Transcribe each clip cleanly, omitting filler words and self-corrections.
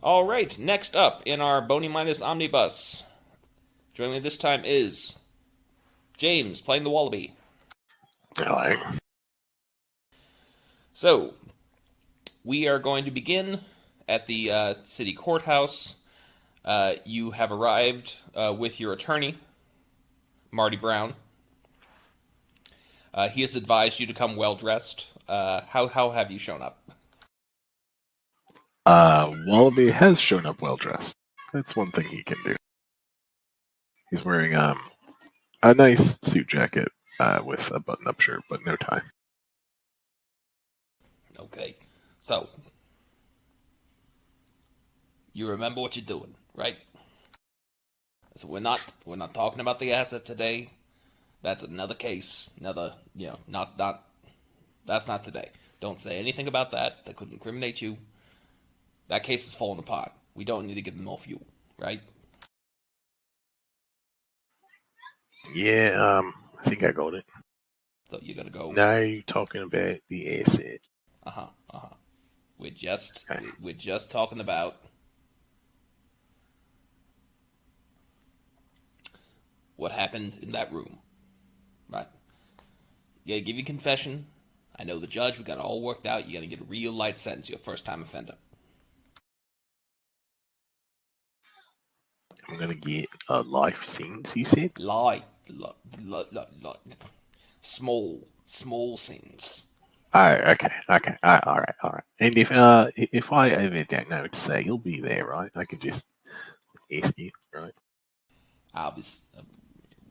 All right, next up in our BONY minus omnibus, joining me this time is James playing the Wallaby. Hello. So, we are going to begin at the city courthouse. You have arrived with your attorney, Marty Brown. He has advised you to come well dressed. How have you shown up? Wallaby has shown up well dressed. That's one thing he can do. He's wearing a nice suit jacket with a button-up shirt, but no tie. Okay, so you remember what you're doing, right? So we're not talking about the asset today. That's another case. Another, not that's not today. Don't say anything about that. That could incriminate you. That case is falling apart. We don't need to give them more fuel, right? Yeah, I think I got it. So you're gonna go. Now you're talking about the asset. Uh-huh. We're just Okay. we're just talking about what happened in that room, right? You gotta give your confession. I know the judge. We got it all worked out. You're gonna get a real light sentence. You're a first-time offender. I'm gonna get a life sentence, you said? Small sins. Oh, okay. All right. And if I ever don't know what to say, you'll be there, right? I can just ask you, right? I'll be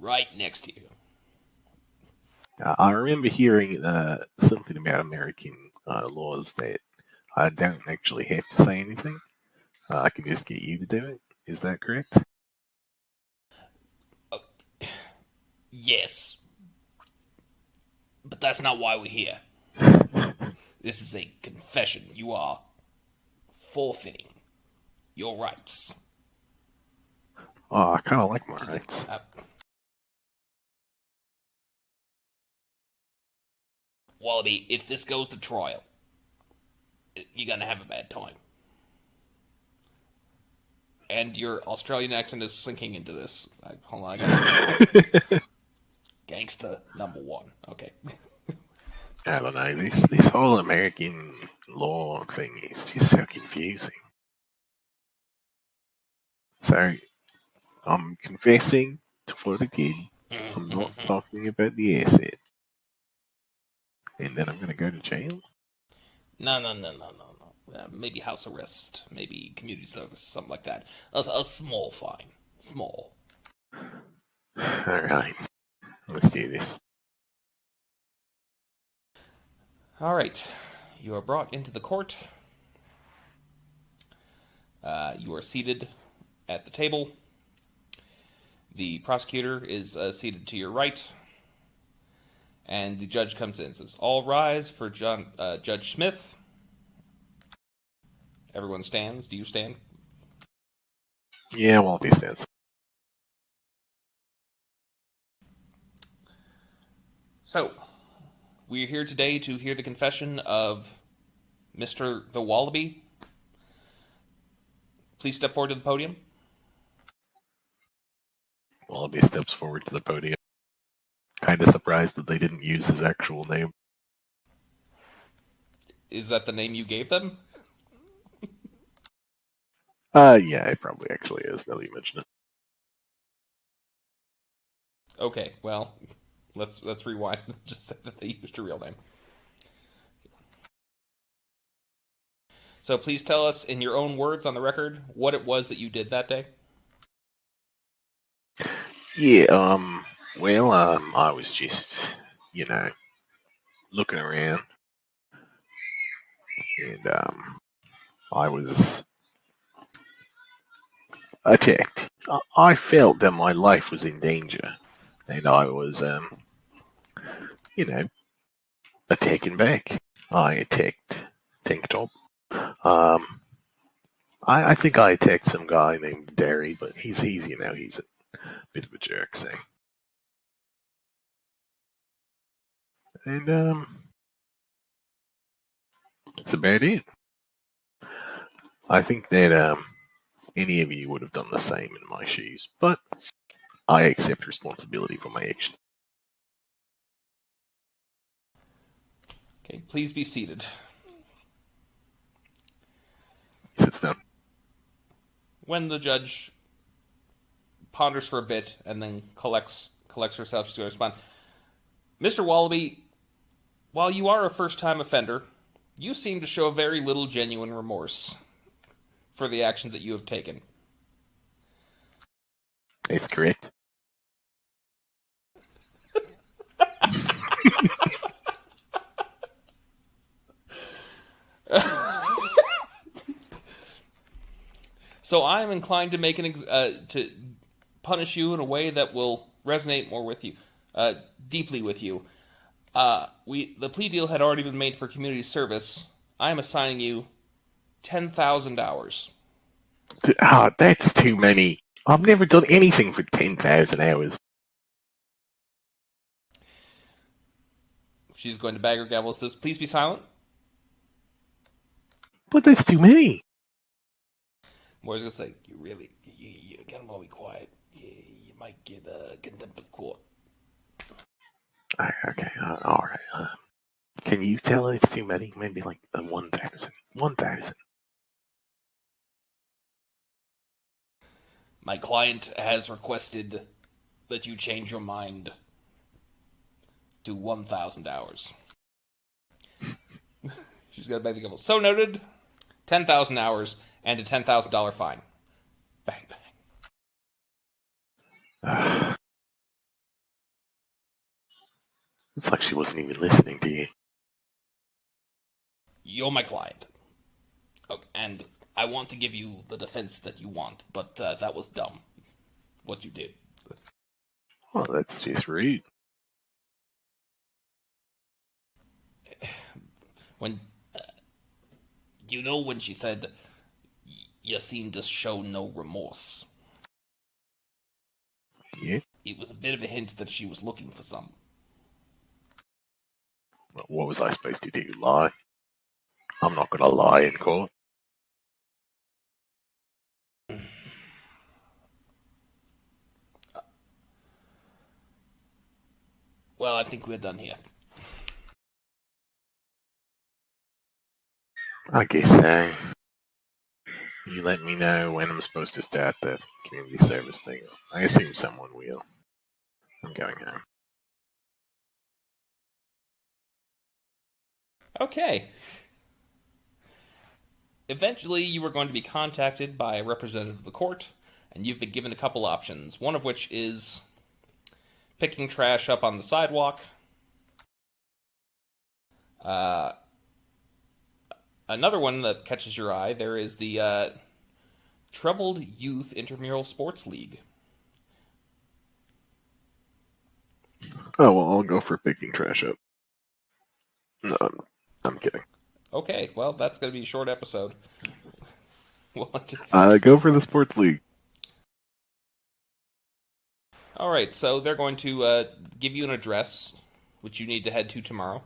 right next to you. I remember hearing something about American laws that I don't actually have to say anything. I can just get you to do it. Is that correct? Yes, but that's not why we're here. This is a confession. You are forfeiting your rights. Oh, I kind of like my rights. Wallaby, if this goes to trial, you're gonna have a bad time. And your Australian accent is sinking into this. Hold on, I got gangsta number one. Okay. I don't know. This whole American law thing is just so confusing. So I'm confessing to what I did. I'm not talking about the asset. And then I'm going to go to jail? No. Maybe house arrest, maybe community service, something like that. A small fine. Small. Alright. Let's do this. All right. You are brought into the court. You are seated at the table. The prosecutor is seated to your right. And the judge comes in and says, all rise for Judge Smith. Everyone stands. Do you stand? Yeah, well, these stands. So, we're here today to hear the confession of Mr. the Wallaby. Please step forward to the podium. Wallaby steps forward to the podium. Kind of surprised that they didn't use his actual name. Is that the name you gave them? Yeah, it probably actually is, now that you mention it. Okay, well, let's rewind. Just say that they used your real name. So please tell us in your own words on the record what it was that you did that day. Yeah, I was just, looking around. And, I was attacked. I felt that my life was in danger. And I was, attacking back. I attacked Tank Top. I think I attacked some guy named Derry, but he's a bit of a jerk, so. And, that's about it. I think that any of you would have done the same in my shoes, but I accept responsibility for my actions. Okay, please be seated. He sits down. When the judge ponders for a bit and then collects herself to respond, Mr. Wallaby, while you are a first-time offender, you seem to show very little genuine remorse for the actions that you have taken. It's correct. So I am inclined to make to punish you in a way that will resonate more with you, deeply with you. The plea deal had already been made for community service. I am assigning you 10,000 hours. That's too many. I've never done anything for 10,000 hours. She's going to bag her gavel and says, "Please be silent." But that's too many. Moira's going to say, you gotta be quiet. You might get contempt of court. Okay, all right. Can you tell it's too many? Maybe like 1,000. 1,000. My client has requested that you change your mind to 1,000 hours. She's got to beg the gavel. So noted. 10,000 hours and a $10,000 fine. Bang, bang. It's like she wasn't even listening to you. You're my client. Okay, and I want to give you the defense that you want, but that was dumb. What you did. Well, that's just rude. When when she said you seem to show no remorse. Yeah. It was a bit of a hint that she was looking for some. What was I supposed to do? Lie? I'm not going to lie in court. Well, I think we're done here. I guess so. You let me know when I'm supposed to start the community service thing. I assume someone will. I'm going home. Okay. Eventually, you are going to be contacted by a representative of the court, and you've been given a couple options. One of which is picking trash up on the sidewalk. Another one that catches your eye, there is the Troubled Youth Intramural Sports League. Oh, well, I'll go for picking trash up. No, I'm kidding. Okay, well, that's going to be a short episode. Go for the sports league. All right, so they're going to give you an address, which you need to head to tomorrow.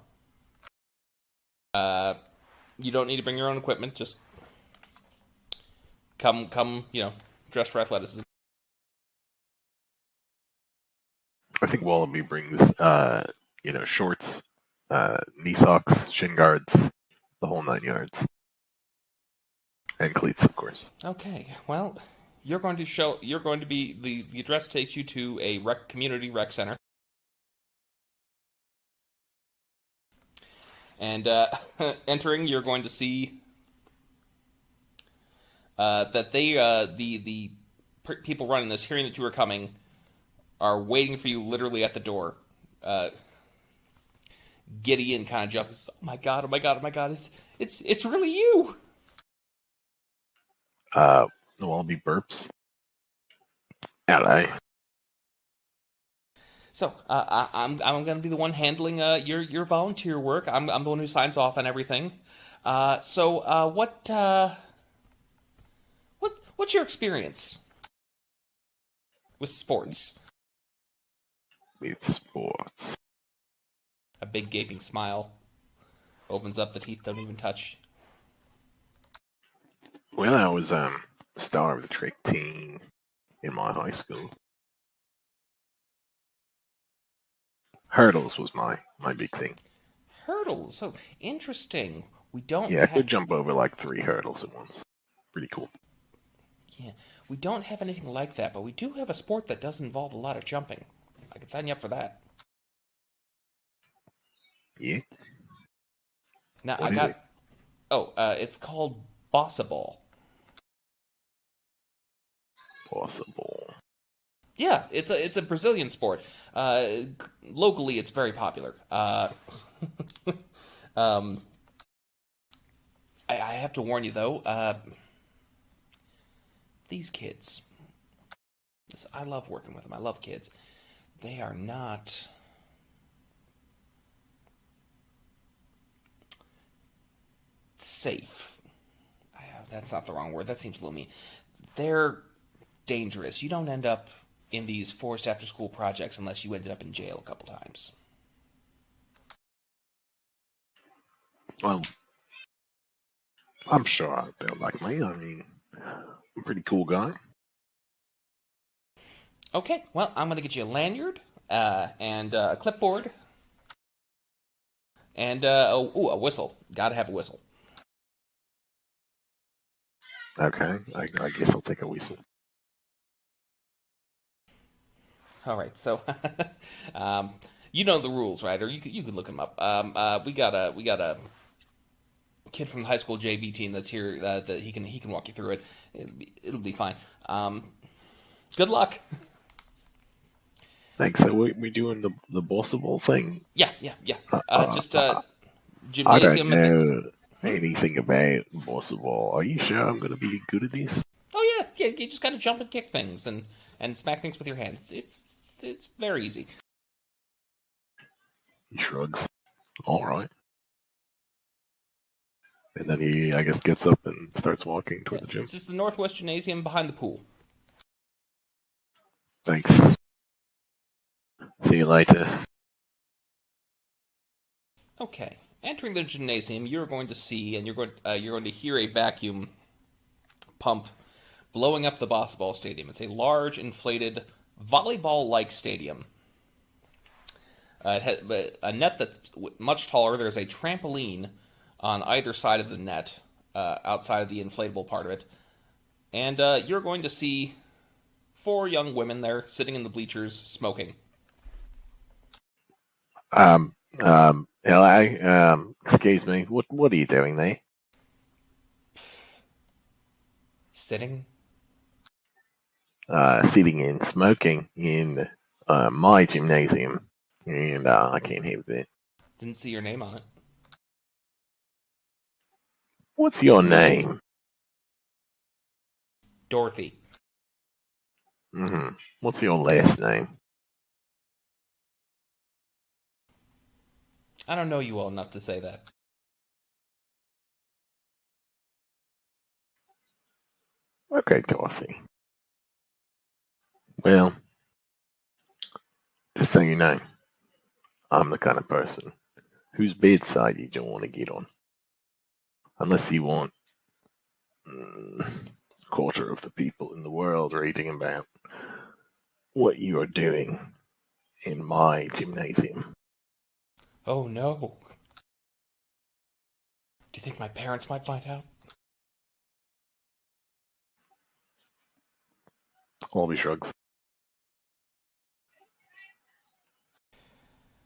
You don't need to bring your own equipment. Just come, dressed for athleticism. I think Wallaby brings, shorts, knee socks, shin guards, the whole 9 yards. And cleats, of course. Okay, well, you're going to be, the address takes you to a community rec center. And entering, you're going to see that the people running this, hearing that you were coming, are waiting for you literally at the door. Gideon kind of jumps. Oh my god! Oh my god! Oh my god! It's really you. The Wallaby burps. Hello. So I'm going to be the one handling your volunteer work. I'm the one who signs off on everything. What's your experience with sports? With sports. A big gaping smile opens up. The teeth don't even touch. Well, I was star of the trick team in my high school. Hurdles was my big thing. Hurdles. So interesting. We don't. Yeah, I could jump over like 3 hurdles at once. Pretty cool. Yeah, we don't have anything like that, but we do have a sport that does involve a lot of jumping. I could sign you up for that. Yeah. Now What I is got. it? Oh, it's called Bossa Ball. Possible. Yeah, it's a Brazilian sport. Locally, it's very popular. Um, I have to warn you though. These kids. I love working with them. I love kids. They are not safe. That's not the wrong word. That seems a little mean. They're dangerous. You don't end up in these forced after-school projects unless you ended up in jail a couple times. Well, I'm sure they'll like me. I mean, I'm a pretty cool guy. Okay, well, I'm going to get you a lanyard and a clipboard and a whistle. Got to have a whistle. Okay, I guess I'll take a whistle. All right, so you know the rules, right? Or you could look them up. We got a kid from the high school JV team that's here that he can walk you through it. It'll be fine. Good luck. Thanks. So we doing the Bossa Ball thing? Yeah. Just I gymnasium. don't know anything about Bossa Ball. Are you sure I'm going to be good at this? Oh yeah. You just got to jump and kick things and smack things with your hands. It's very easy. He shrugs. All right. And then he, I guess, gets up and starts walking toward the gym. It's just the Northwest Gymnasium behind the pool. Thanks. See you later. Okay. Entering the gymnasium, you're going to see and you're going to hear a vacuum pump blowing up the Bossa Ball Stadium. It's a large, inflated, volleyball-like stadium. It has a net that's much taller. There's a trampoline on either side of the net, outside of the inflatable part of it. And you're going to see 4 young women there sitting in the bleachers smoking. Hello. Excuse me. What are you doing there? Sitting? Sitting and smoking in my gymnasium, and I can't have that. Didn't see your name on it. What's your name? Dorothy. Mm-hmm. What's your last name? I don't know you well enough to say that. Okay, Dorothy. Well, just so you know, I'm the kind of person whose bedside you don't want to get on. Unless you want a quarter of the people in the world reading about what you are doing in my gymnasium. Oh no. Do you think my parents might find out? Wallaby shrugs.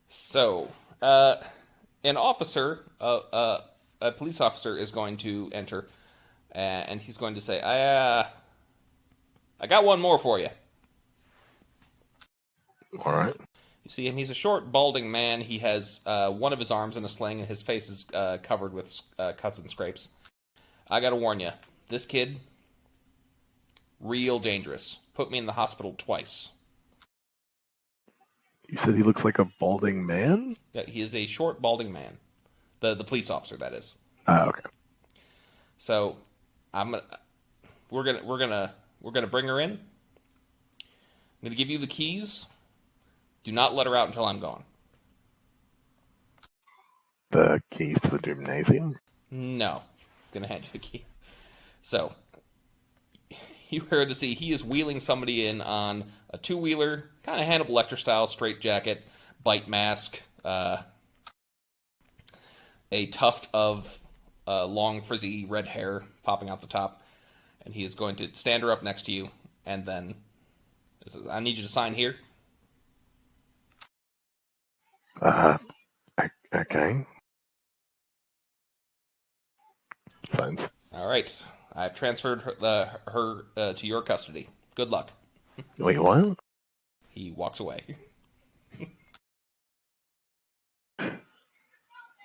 So, an officer, a police officer is going to enter, and he's going to say, I got one more for you. All right. You see him, he's a short, balding man. He has one of his arms in a sling, and his face is covered with cuts and scrapes. I gotta warn you, this kid, real dangerous. Put me in the hospital twice. You said he looks like a balding man? Yeah, he is a short, balding man. The police officer, that is. Oh, okay. So, we're gonna bring her in. I'm gonna give you the keys. Do not let her out until I'm gone. The keys to the gymnasium? No, he's gonna hand you the key. So, you heard to see he is wheeling somebody in on a two-wheeler, kind of Hannibal Lecter style, straight jacket, bite mask, a tuft of long frizzy red hair popping out the top, and he is going to stand her up next to you, and then says, I need you to sign here. Okay. Signs. All right. I've transferred her to your custody. Good luck. Wait, what? He walks away.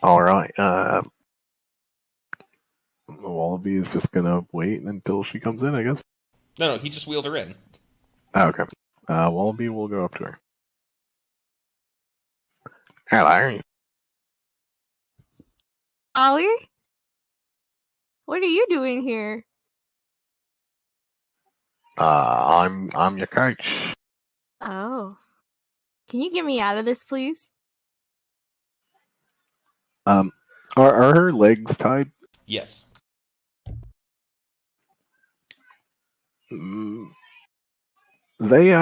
All right. Wallaby is just gonna wait until she comes in, I guess. No, he just wheeled her in. Oh, okay. Wallaby will go up to her. Hello. Ollie? What are you doing here? I'm your coach. Oh. Can you get me out of this, please? Are her legs tied? Yes. They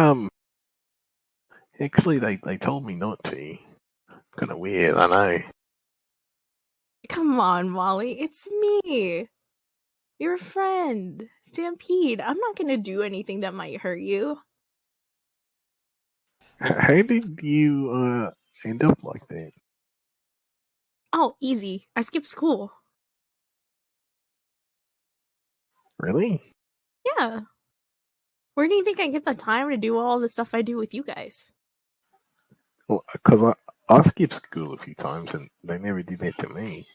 actually they told me not to. Kind of weird, I know. Come on, Molly. It's me. Your friend. Stampede. I'm not gonna do anything that might hurt you. How did you end up like that? Oh, easy. I skipped school. Really? Yeah. Where do you think I get the time to do all the stuff I do with you guys? Well, because I skipped school a few times and they never did that to me.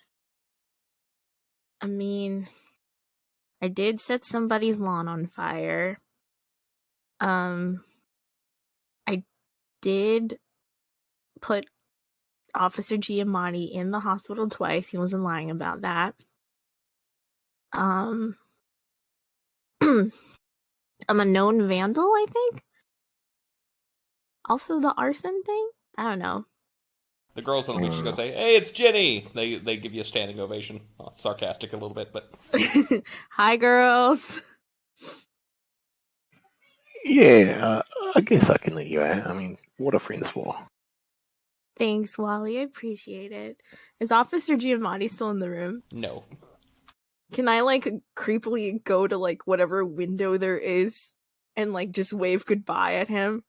I mean, I did set somebody's lawn on fire. I did put Officer Giamatti in the hospital twice. He wasn't lying about that. I'm a known vandal, I think. Also the arson thing? I don't know. The girls on the beach are going to say, hey, it's Jenny! They give you a standing ovation. Well, sarcastic a little bit, but... Hi, girls! Yeah, I guess I can let you out. I mean, what are friends for? Thanks, Wally. I appreciate it. Is Officer Giamatti still in the room? No. Can I, creepily go to, whatever window there is and, just wave goodbye at him?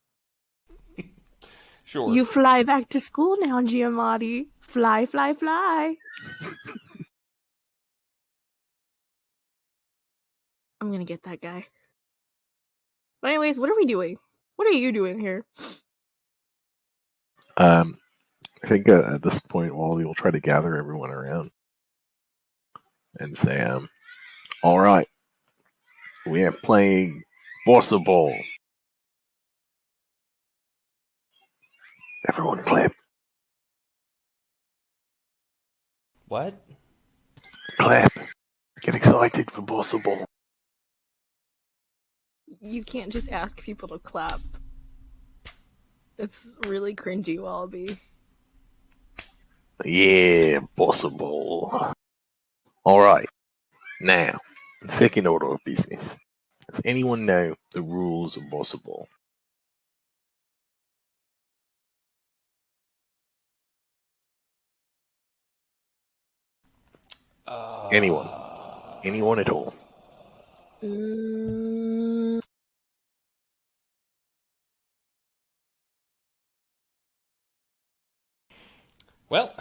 Sure. You fly back to school now, Giamatti. Fly, fly, fly. I'm gonna get that guy. But anyways, what are we doing? What are you doing here? I think at this point, Wally will try to gather everyone around and say, all right, we are playing Bossa Ball. Everyone clap. What? Clap. Get excited for Bossa Ball. You can't just ask people to clap. It's really cringy, Wallaby. Yeah, Bossa Ball. Alright. Now, second order of business. Does anyone know the rules of Bossa Ball? Anyone? Anyone at all? Well,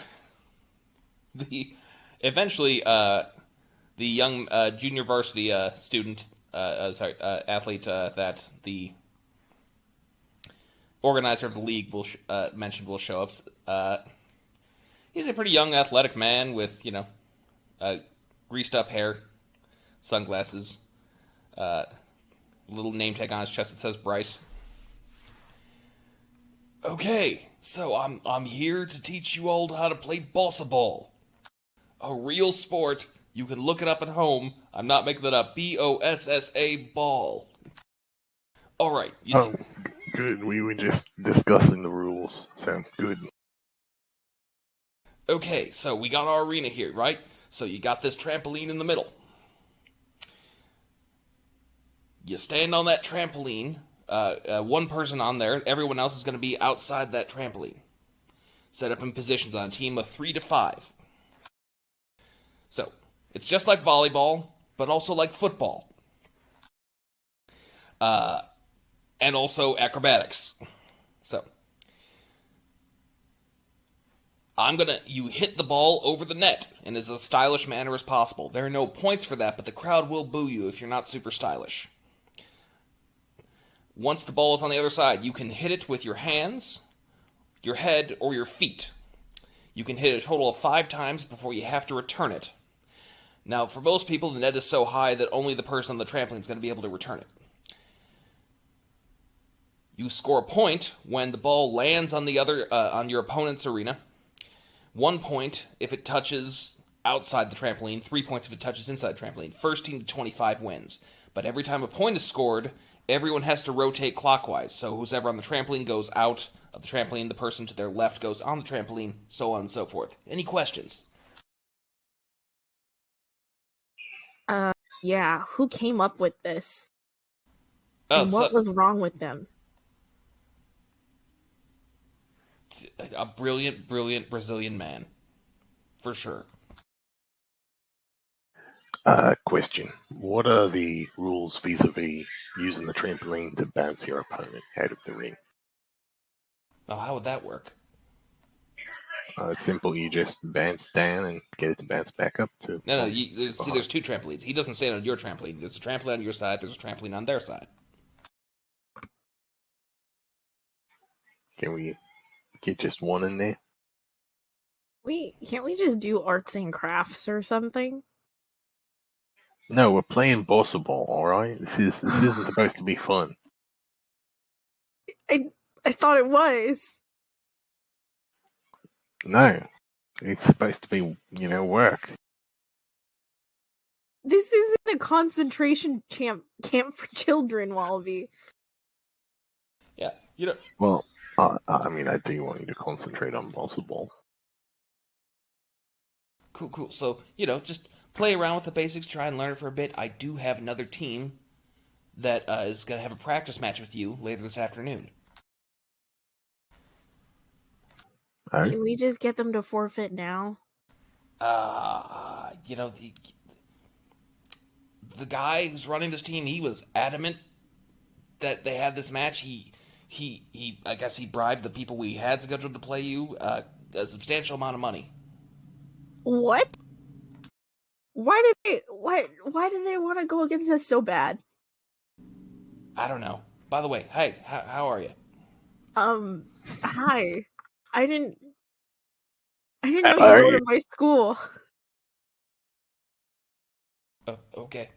eventually, the young junior varsity student, athlete that the organizer of the league mentioned will show up. He's a pretty young, athletic man with, greased up hair, sunglasses, little name tag on his chest that says Bryce. Okay, so I'm here to teach you all how to play Bossa Ball. A real sport. You can look it up at home. I'm not making that up. B-O-S-S-A ball. Alright. Good. We were just discussing the rules. Sound good. Okay, so we got our arena here, right? So you got this trampoline in the middle. You stand on that trampoline. One person on there. Everyone else is going to be outside that trampoline. Set up in positions on a team of 3 to 5. So, it's just like volleyball, but also like football. And also acrobatics. So, you hit the ball over the net in as stylish manner as possible. There are no points for that, but the crowd will boo you if you're not super stylish. Once the ball is on the other side, you can hit it with your hands, your head, or your feet. You can hit it a total of 5 times before you have to return it. Now, for most people, the net is so high that only the person on the trampoline is going to be able to return it. You score a point when the ball lands on on your opponent's arena. 1 point if it touches outside the trampoline. 3 points if it touches inside the trampoline. First team to 25 wins. But every time a point is scored, everyone has to rotate clockwise. So who's ever on the trampoline goes out of the trampoline. The person to their left goes on the trampoline, so on and so forth. Any questions? Yeah. Who came up with this? And what was wrong with them? A brilliant, brilliant Brazilian man. For sure. Question. What are the rules vis-a-vis using the trampoline to bounce your opponent out of the ring? Oh, how would that work? It's simple. You just bounce down and get it to bounce back up to... No, there's 2 trampolines. He doesn't stand on your trampoline. There's a trampoline on your side. There's a trampoline on their side. Can we get just one in there? Can't we just do arts and crafts or something? No, we're playing Bossa ball, alright? This isn't supposed to be fun. I thought it was. No. It's supposed to be, work. This isn't a concentration camp for children, Wallaby. Yeah, Well, I do want you to concentrate on Bossa ball. Cool. So, just play around with the basics, try and learn it for a bit. I do have another team that is going to have a practice match with you later this afternoon. Can we just get them to forfeit now? The guy who's running this team, he was adamant that they had this match. I guess he bribed the people we had scheduled to play you a substantial amount of money. What? Why did they want to go against us so bad? I don't know. By the way, hey, how are you? Hi. I didn't know you go to my school. Oh, okay.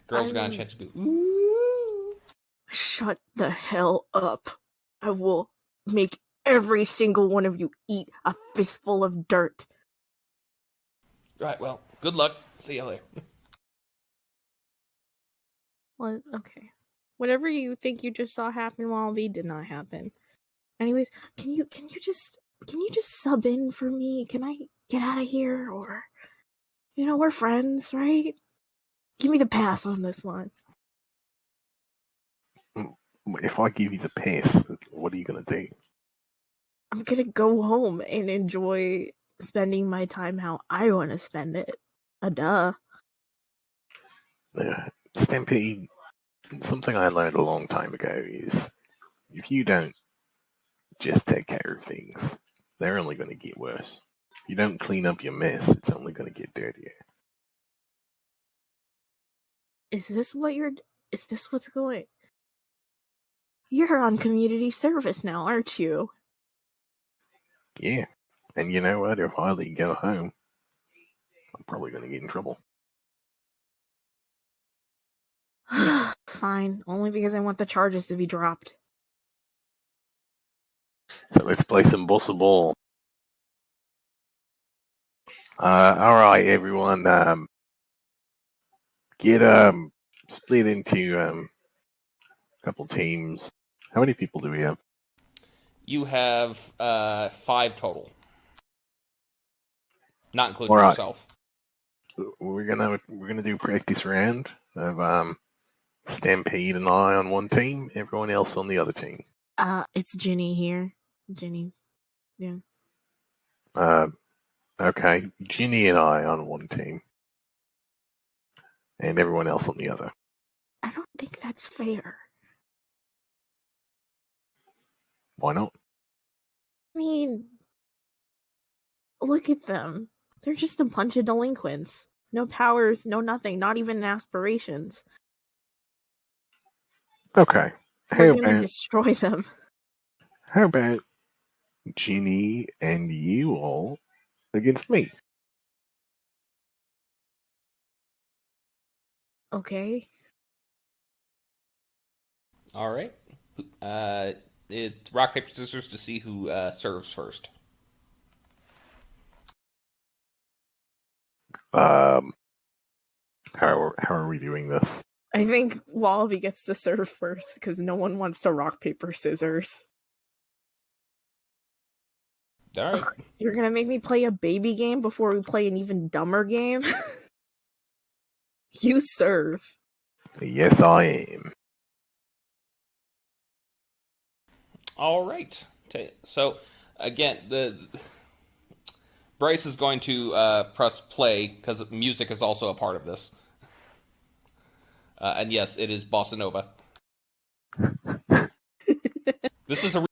Girls are gonna chant to go, ooh. Shut the hell up. I will make every single one of you eat a fistful of dirt. Right, well, good luck. See you later. Well, okay. Whatever you think you just saw happen, Wallaby, did not happen. Anyways, can you just sub in for me? Can I get out of here? Or, we're friends, right? Give me the pass on this one. If I give you the pass, what are you going to do? I'm going to go home and enjoy spending my time how I want to spend it. Duh. Stampede, something I learned a long time ago is if you don't just take care of things, they're only going to get worse. If you don't clean up your mess, it's only going to get dirtier. Is this what's going? You're on community service now, aren't you? Yeah. And you know what? If I let you go home, I'm probably going to get in trouble. Fine. Only because I want the charges to be dropped. So let's play some Bossa ball. Alright, everyone. Get split into a couple teams. How many people do we have? You have 5 total. Not including yourself. We're gonna do practice round of Stampede and I on one team, everyone else on the other team. It's Ginny here. Ginny. Yeah. Okay. Ginny and I on one team. And everyone else on the other. I don't think that's fair. Why not? I mean, look at them. They're just a bunch of delinquents. No powers, no nothing, not even aspirations. Okay. We're gonna destroy them. How about Ginny and you all against me? Okay. All right. It's rock paper scissors to see who serves first. How are we doing this? I think Wallaby gets to serve first because no one wants to rock paper scissors. All right. Ugh, you're gonna make me play a baby game before we play an even dumber game? You serve. Yes, I am. All right. So again, the Bryce is going to press play because music is also a part of this. And yes, it is Bossa Nova. This is a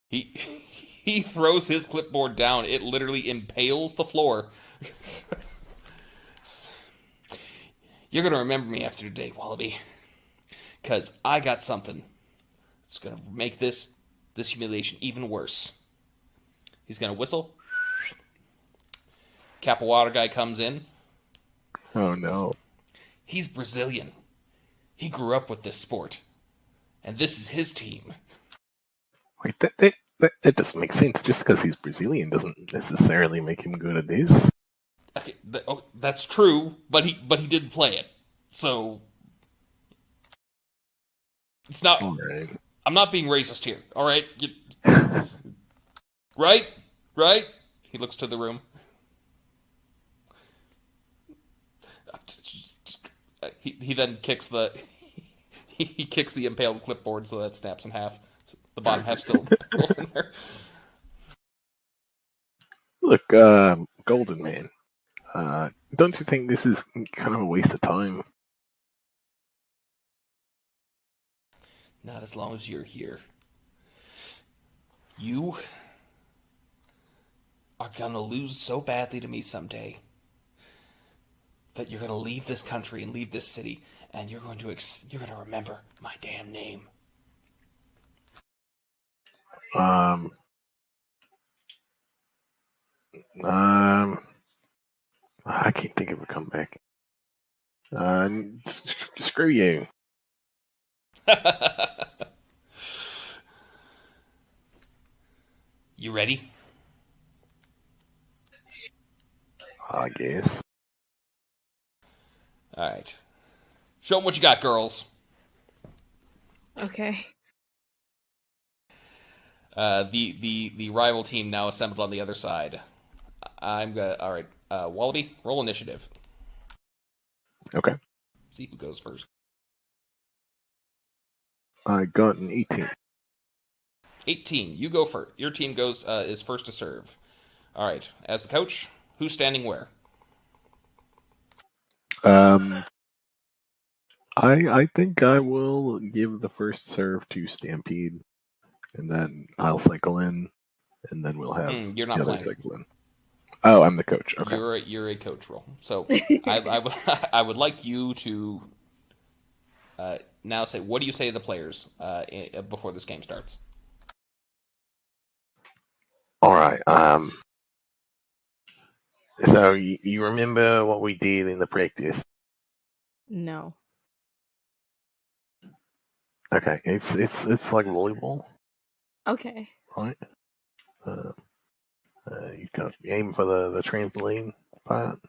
He throws his clipboard down. It literally impales the floor. You're gonna remember me after today, Wallaby, because I got something that's gonna make this humiliation even worse. He's gonna whistle. Kappa Water guy comes in. Oh no. He's Brazilian. He grew up with this sport. And this is his team. Wait, that doesn't make sense. Just because he's Brazilian doesn't necessarily make him good at this. Okay, that's true, but he did play it. So it's not. Right. I'm not being racist here. All right, right. He looks to the room. He then kicks the he kicks the impaled clipboard so that snaps in half. The bottom half still in there. Look, Golden Man, don't you think this is kind of a waste of time? Not as long as you're here. You are gonna lose so badly to me someday that you're gonna leave this country and leave this city, and you're gonna remember my damn name. I can't think of a comeback. Screw you. You ready? I guess. All right. Show them what you got, girls. Okay. The rival team now assembled on the other side. All right. Wallaby, roll initiative. Okay. See who goes first. I got an 18. 18. You go first. Your team is first to serve. All right. As the coach, who's standing where? I think I will give the first serve to Stampede, and then I'll cycle in, and then we'll have You're not the other playing. cycle in. Oh, I'm the coach. Okay. You're a coach role. So I would like you to now say, what do you say to the players before this game starts? All right. So you remember what we did in the practice? No. Okay, it's like volleyball, Okay. right? You got to aim for the trampoline part.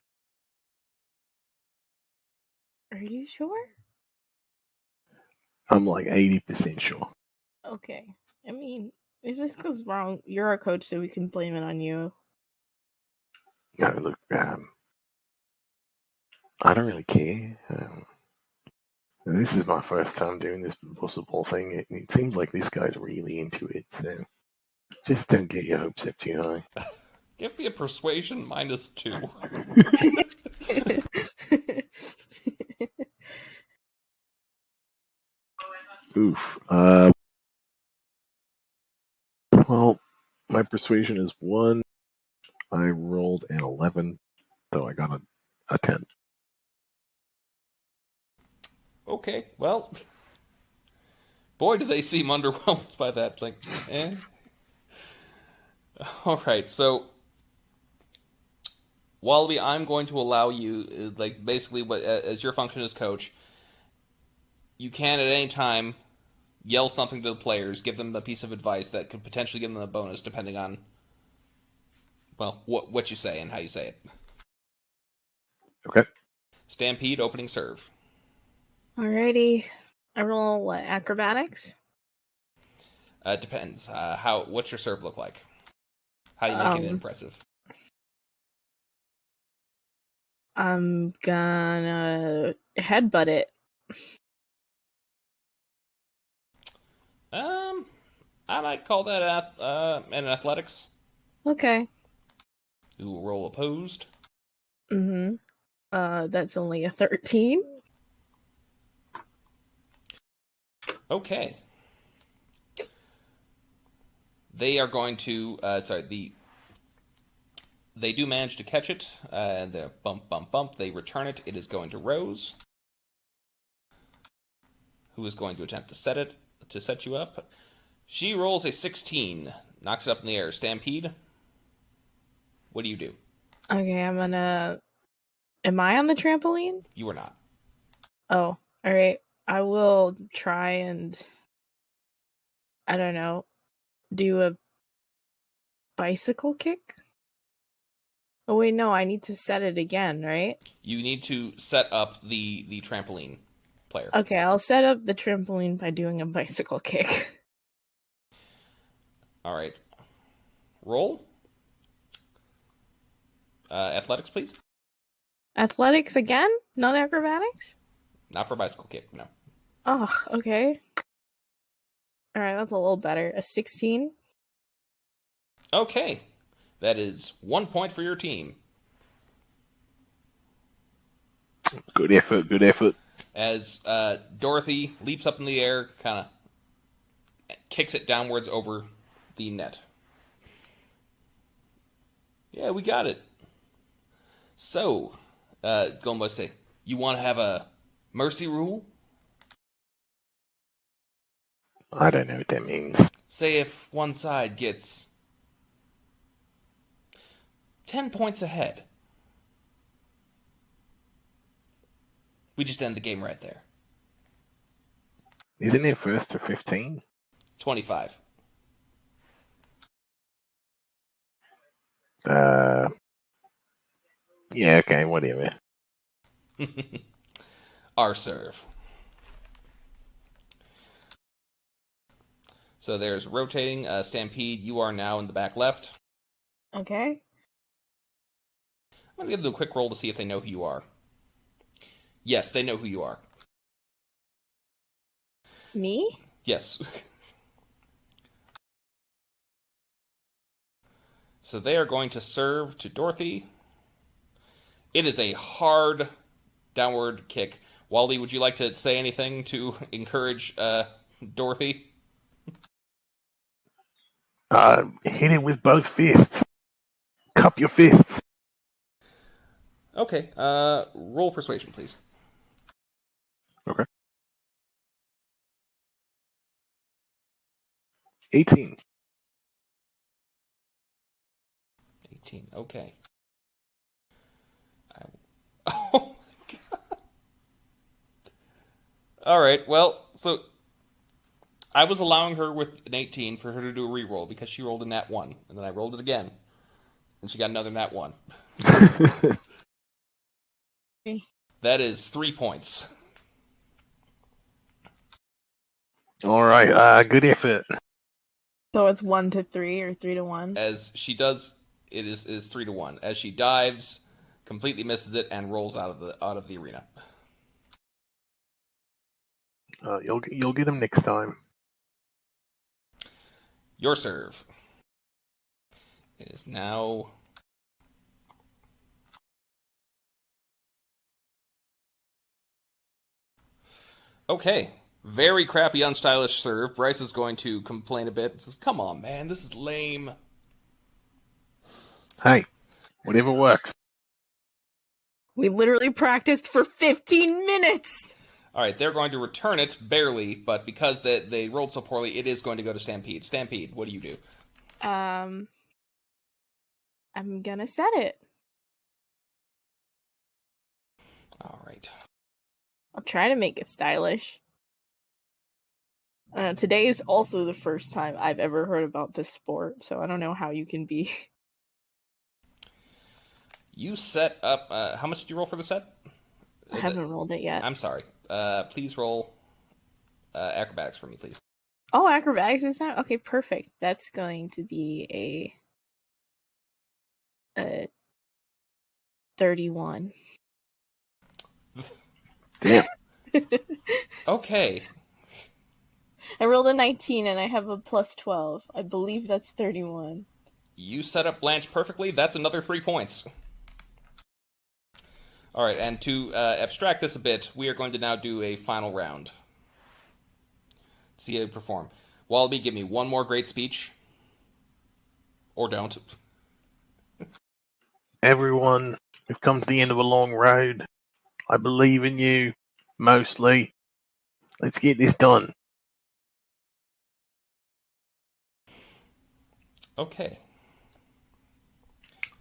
Are you sure? I'm like 80% sure. Okay. I mean, if this goes wrong, you're our coach, so we can blame it on you. No, look, I don't really care. This is my first time doing this Bossa thing. It seems like this guy's really into it, so just don't get your hopes up too high. Give me a persuasion -2. Oof. Well, my persuasion is 1. I rolled an 11, so I got a 10. Okay, well, boy, do they seem underwhelmed by that. Like, eh. All right, so Wallaby, I'm going to allow you, like, basically, what as your function as coach, you can at any time yell something to the players, give them a piece of advice that could potentially give them a bonus, depending on, well, what you say and how you say it. Okay. Stampede, opening serve. Alrighty. I roll what, acrobatics? It depends. What's your serve look like? How do you make it impressive? I'm gonna headbutt it. I might call that an athletics. Okay. You will roll opposed. Mm-hmm. That's only a 13. Okay. They are going to, they do manage to catch it, and they bump, bump, bump. They return it. It is going to Rose, who is going to attempt to set you up. She rolls a 16, knocks it up in the air. Stampede, what do you do? Okay, I'm gonna... Am I on the trampoline? You are not. Oh, alright. I will try and... I don't know. Do a bicycle kick? Oh wait, no, I need to set it again, right? You need to set up the trampoline player. Okay, I'll set up the trampoline by doing a bicycle kick. Alright. Roll. Athletics, please. Athletics again? Not acrobatics? Not for bicycle kick, no. Oh, okay. Alright, that's a little better. A 16? Okay. That is 1 point for your team. Good effort, good effort. As Dorothy leaps up in the air, kind of kicks it downwards over the net. Yeah, we got it. So, Gombo say, you want to have a mercy rule? I don't know what that means. Say if one side gets 10 points ahead, we just end the game right there. Isn't it first to 15? 25. Yeah, okay, whatever. Our serve. So there's rotating. Stampede, you are now in the back left. Okay. I'm going to give them a quick roll to see if they know who you are. Yes, they know who you are. Me? Yes. So they are going to serve to Dorothy. It is a hard downward kick. Wally, would you like to say anything to encourage Dorothy? Hit it with both fists. Cup your fists. Okay, roll persuasion, please. Okay. 18. 18, okay. Oh my god. Alright, well, so I was allowing her with an 18 for her to do a reroll because she rolled a nat 1, and then I rolled it again, and she got another nat 1. That is 3 points. All right, good effort. So it's 1 to 3 or 3 to 1? As she does, it is 3 to 1. As she dives, completely misses it, and rolls out of the arena. You'll get him next time. Your serve. It is now... Okay. Very crappy, unstylish serve. Bryce is going to complain a bit. He says, come on, man, this is lame. Hey, whatever works. We literally practiced for 15 minutes! Alright, they're going to return it, barely, but because they rolled so poorly, it is going to go to Stampede. Stampede, what do you do? I'm gonna set it. Alright. I'll try to make it stylish. Today is also the first time I've ever heard about this sport, so I don't know how you can be. You set up... how much did you roll for the set? I haven't rolled it yet. I'm sorry. Please roll acrobatics for me, please. Oh, acrobatics this time? Okay, perfect. That's going to be a 31. Damn. Okay. I rolled a 19 and I have a plus 12. I believe that's 31. You set up Blanche perfectly. That's another 3 points. Alright, and to abstract this a bit, we are going to now do a final round. See how you perform. Wallaby, give me one more great speech. Or don't. Everyone, we've come to the end of a long road. I believe in you, mostly. Let's get this done. Okay.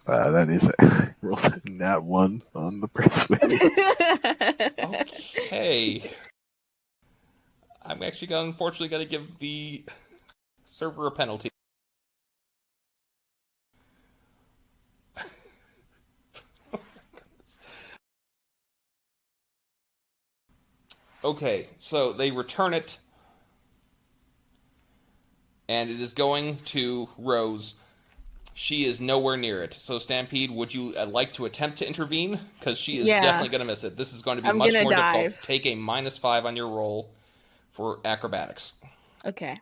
That is it. Rolled that one on the persuade. Okay. I'm actually unfortunately going to give the server a penalty. Oh my goodness. Okay, so they return it, and it is going to Rose. She is nowhere near it. So, Stampede, would you like to attempt to intervene? Because she is definitely going to miss it. This is going to be much more difficult. Take a -5 on your roll for acrobatics. Okay.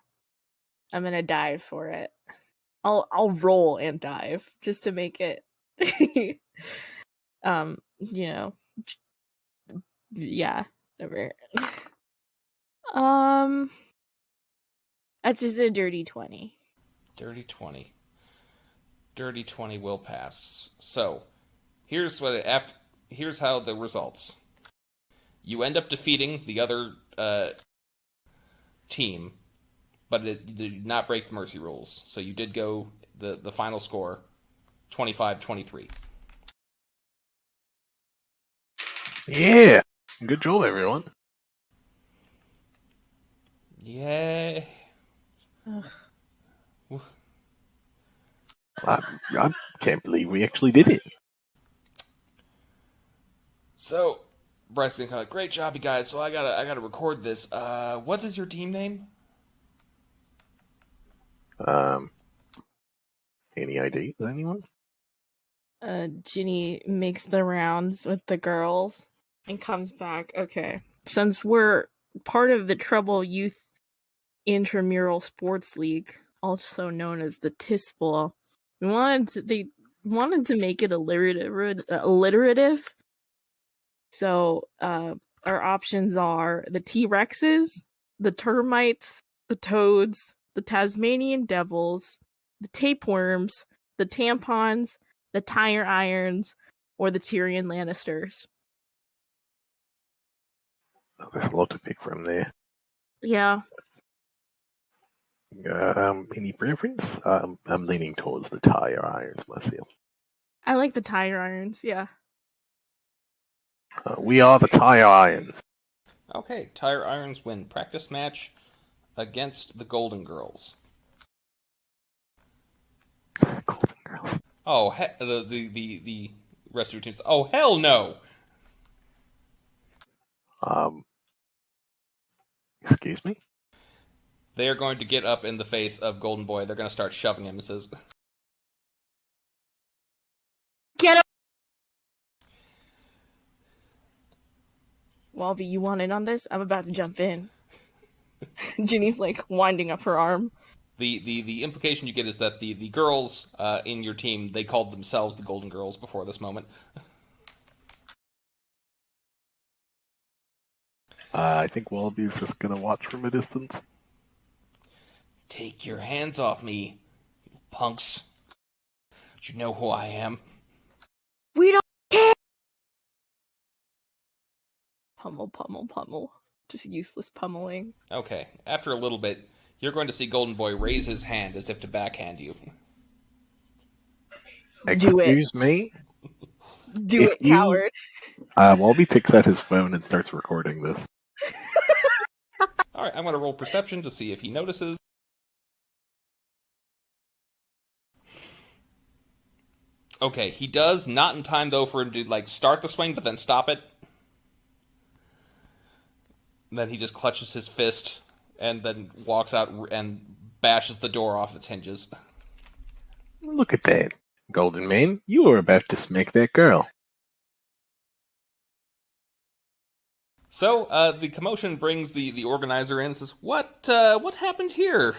I'm gonna dive for it. I'll roll and dive just to make it yeah, whatever. That's just a dirty 20. Dirty 20. Dirty 20 will pass. So, here's how the results. You end up defeating the other team, but it did not break the mercy rules. So you did go the final score 25-23. Yeah. Good job, everyone. Yay. I can't believe we actually did it. So, Bryce is like, great job, you guys. So I gotta record this. What is your team name? Any ideas, anyone? Ginny makes the rounds with the girls and comes back. Okay. Since we're part of the Trouble Youth Intramural Sports League, also known as the TISPL, they wanted to make it alliterative. So our options are the T-Rexes, the Termites, the Toads, the Tasmanian Devils, the Tapeworms, the Tampons, the Tire Irons, or the Tyrion Lannisters. Oh, there's a lot to pick from there. Yeah. Any preference? I'm leaning towards the Tire Irons myself. I like the Tire Irons, yeah. We are the Tire Irons. Okay, Tire Irons win practice match against the Golden Girls. Golden Girls. Oh, the rest of your teams. Oh, hell no! Excuse me? They are going to get up in the face of Golden Boy. They're going to start shoving him and says, Get up! Wallaby, you want in on this? I'm about to jump in. Ginny's like winding up her arm. The implication you get is that the girls in your team, they called themselves the Golden Girls before this moment. I think Wallaby's just gonna watch from a distance. Take your hands off me, you punks. Do you know who I am? We don't care! Pummel, pummel, pummel. Just useless pummeling. Okay, after a little bit, you're going to see Golden Boy raise his hand as if to backhand you. Do it. Excuse me? Do it, coward. Wallaby picks out his phone and starts recording this. Alright, I'm going to roll perception to see if he notices. Okay, he does, not in time though for him to start the swing, but then stop it. And then he just clutches his fist and then walks out and bashes the door off its hinges. Look at that. Golden Man, you were about to smack that girl. So, the commotion brings the organizer in and says, What happened here?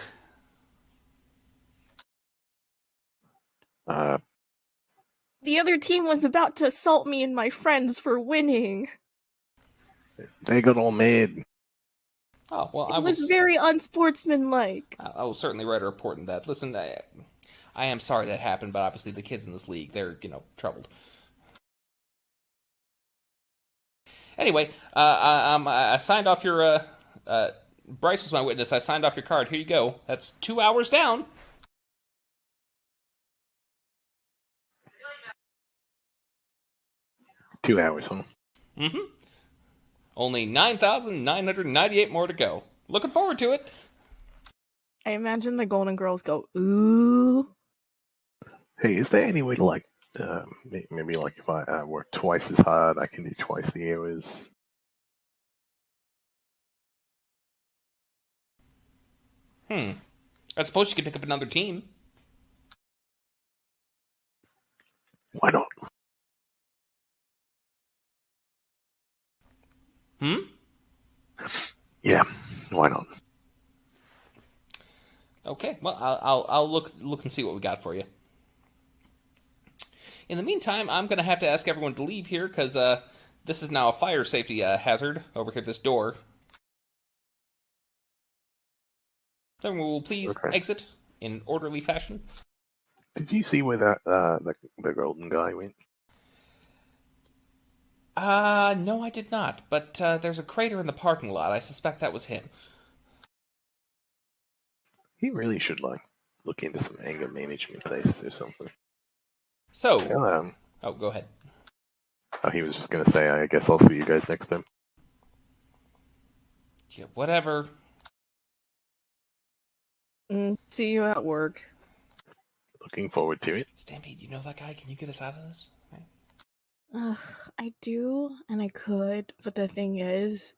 The other team was about to assault me and my friends for winning. They got all mad. Oh, well, It was very unsportsmanlike. I will certainly write a report on that. Listen, I am sorry that happened, but obviously the kids in this league, they're, troubled. Anyway, I signed off your, Bryce was my witness. I signed off your card. Here you go. That's 2 hours down. $2, huh? Mm-hmm. Only 9,998 more to go. Looking forward to it. I imagine the Golden Girls go, ooh. Hey, is there any way to, like, maybe, like, if I work twice as hard, I can do twice the hours? I suppose you could pick up another team. Why not? Yeah, why not? Okay, well, I'll look and see what we got for you. In the meantime, I'm going to have to ask everyone to leave here, because this is now a fire safety hazard over here at this door. So we will please exit in orderly fashion. Did you see where that the golden guy went? No, I did not. But there's a crater in the parking lot. I suspect that was him. He really should, like, look into some anger management classes or something. So, oh, go ahead. Oh, he was just gonna say, I guess I'll see you guys next time. Yeah, whatever. See you at work. Looking forward to it. Stampede, you know that guy? Can you get us out of this? I do, and I could, but the thing is,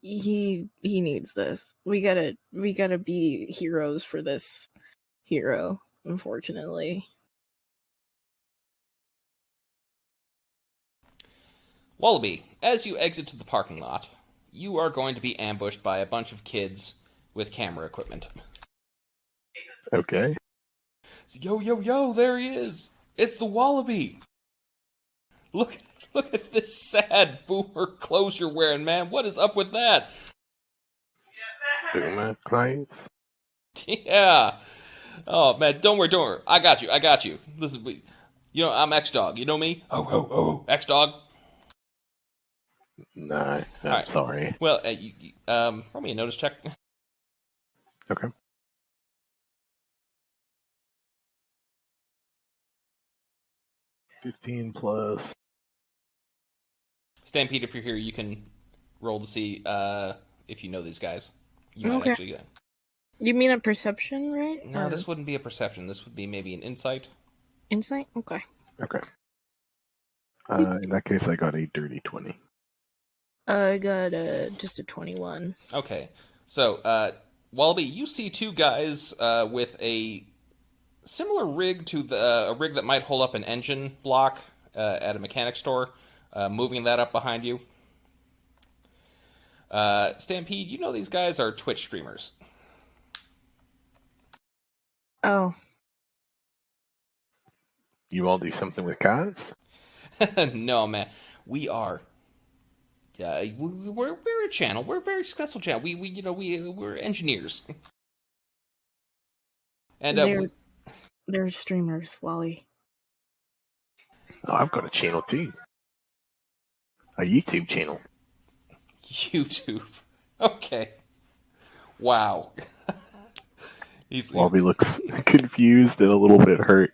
he needs this. We gotta be heroes for this hero, unfortunately. Wallaby, as you exit to the parking lot, you are going to be ambushed by a bunch of kids with camera equipment. Okay. Yo, there he is! It's the Wallaby! Look at this sad boomer clothes you're wearing, man. What is up with that? Boomer clothes? Yeah. Oh, man, don't worry. I got you. Listen, I'm X-Dog. You know me? Oh, X-Dog. No, I'm sorry. Well, roll me a notice check. Okay. $15 plus. Stampede, if you're here, you can roll to see if you know these guys. You might actually get. You mean a perception, right? No, this wouldn't be a perception. This would be maybe an insight. Insight? Okay. Okay. In that case, I got a dirty 20. I got just a 21. Okay. So, Wallaby, you see two guys with a similar rig to a rig that might hold up an engine block at a mechanic store, moving that up behind you. Stampede, you know these guys are Twitch streamers. Oh. You all do something with cars? No, man. We are. We're a channel. We're a very successful channel. We're engineers. And they're streamers, Wally. Oh, I've got a channel too. A YouTube channel. YouTube. Okay. Wow. Wallaby looks confused and a little bit hurt.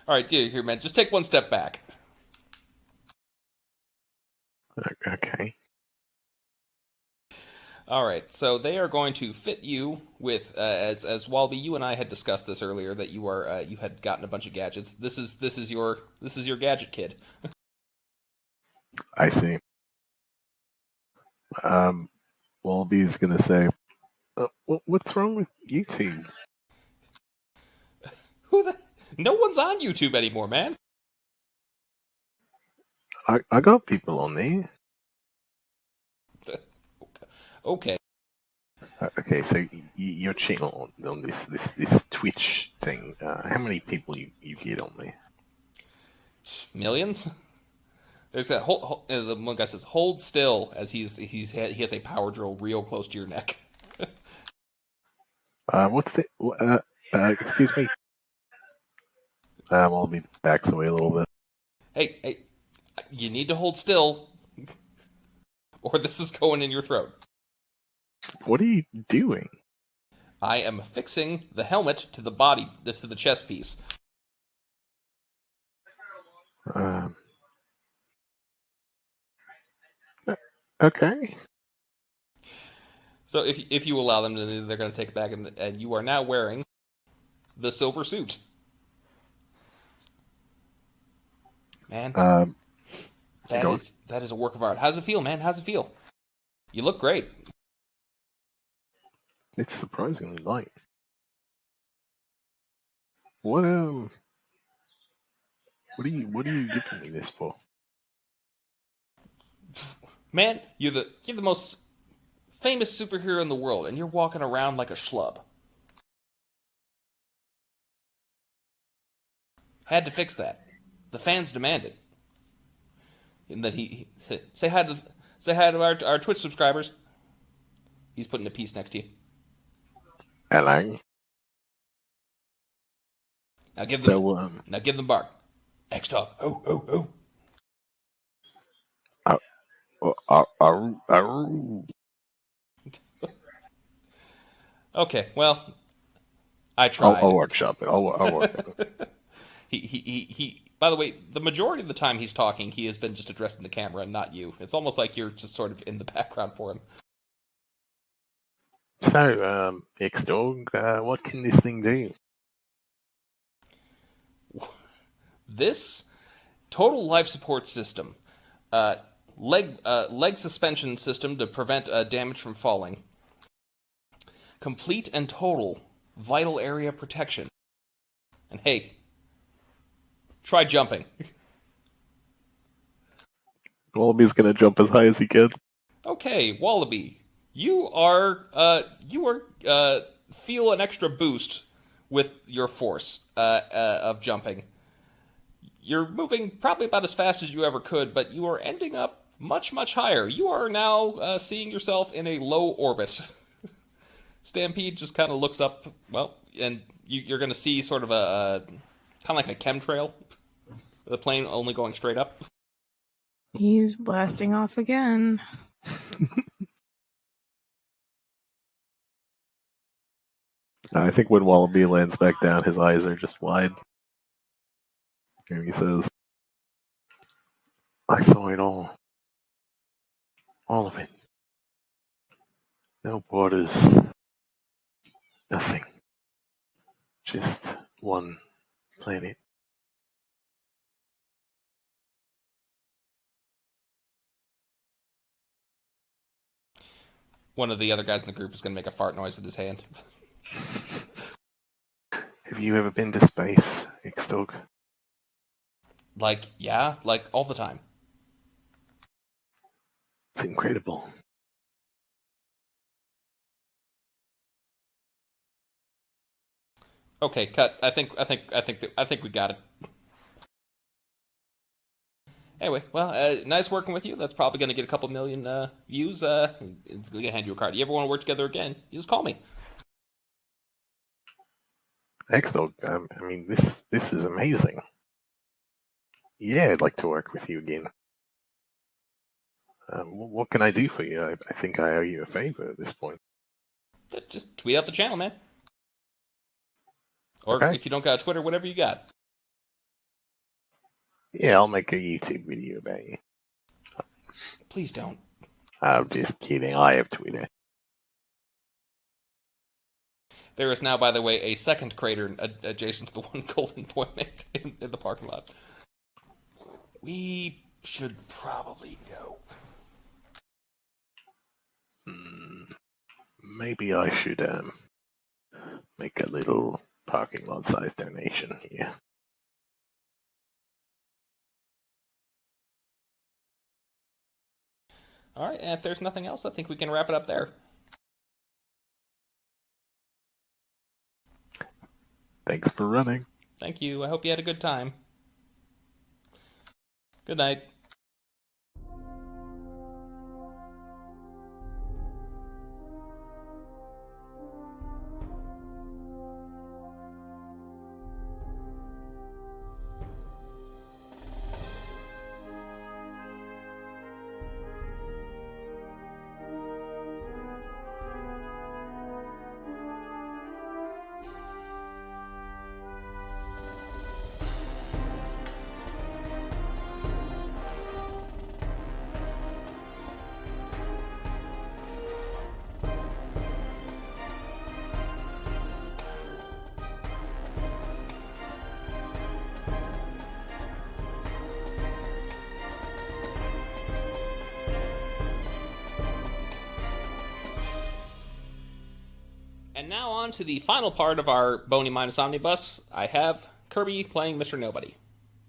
All right, here, man. Just take one step back. Okay. All right, so they are going to fit you with as Wallaby. You and I had discussed this earlier that you had gotten a bunch of gadgets. This is your gadget kid. I see. Wallaby's gonna say, "What's wrong with YouTube?" No one's on YouTube anymore, man. I got people on there. Okay. Okay, so your channel on this Twitch thing, how many people you get on there? Millions. There's that the one guy says, "Hold still," as he has a power drill real close to your neck. What's the... excuse me. Wallaby backs away a little bit. Hey, you need to hold still, or this is going in your throat. What are you doing? I am affixing the helmet to the body, to the chest piece. Okay. So if you allow them, they're going to take it back, and you are now wearing the silver suit. Man, that is a work of art. How's it feel, man? How's it feel? You look great. It's surprisingly light. What are you giving me this for? Man, you're the most famous superhero in the world, and you're walking around like a schlub. Had to fix that. The fans demanded. And that he say hi to our Twitch subscribers. He's putting a piece next to you. Hello. Now give them bark. X-Talk. Oh. Okay, well, I tried. I'll workshop it. I'll work it. He. By the way, the majority of the time he's talking, he has been just addressing the camera and not you. It's almost like you're just sort of in the background for him. So, X-Dog, what can this thing do? This total life support system, leg suspension system to prevent damage from falling, complete and total vital area protection, and hey, try jumping. Wallaby's gonna jump as high as he can. Okay, Wallaby, you feel an extra boost with your force of jumping. You're moving probably about as fast as you ever could, but you are ending up much, much higher. You are now seeing yourself in a low orbit. Stampede just kind of looks up, well, and you're going to see sort of a kind of like a chemtrail. The plane only going straight up. He's blasting off again. I think when Wallaby lands back down, his eyes are just wide. And he says, I saw it all. All of it. No borders. Nothing. Just one planet. One of the other guys in the group is going to make a fart noise with his hand. Have you ever been to space, X-Dog? Yeah, all the time. It's incredible. Okay, cut. I think we got it. Anyway, well, nice working with you. That's probably going to get a couple million views. It's going to hand you a card. You ever want to work together again? You just call me. X-Dog, I mean, this is amazing. Yeah, I'd like to work with you again. What can I do for you? I think I owe you a favor at this point. Just tweet out the channel, man. Or okay. If you don't got a Twitter, whatever you got. Yeah, I'll make a YouTube video about you. Please don't. I'm just kidding. I have Twitter. There is now, by the way, a second crater adjacent to the one Golden Boy made in the parking lot. We should probably go. Maybe I should make a little parking lot size donation here. All right, and if there's nothing else, I think we can wrap it up there. Thanks for running. Thank you. I hope you had a good time. Good night. And now on to the final part of our BONY minus Omnibus. I have Kerby playing Mr. Nobody.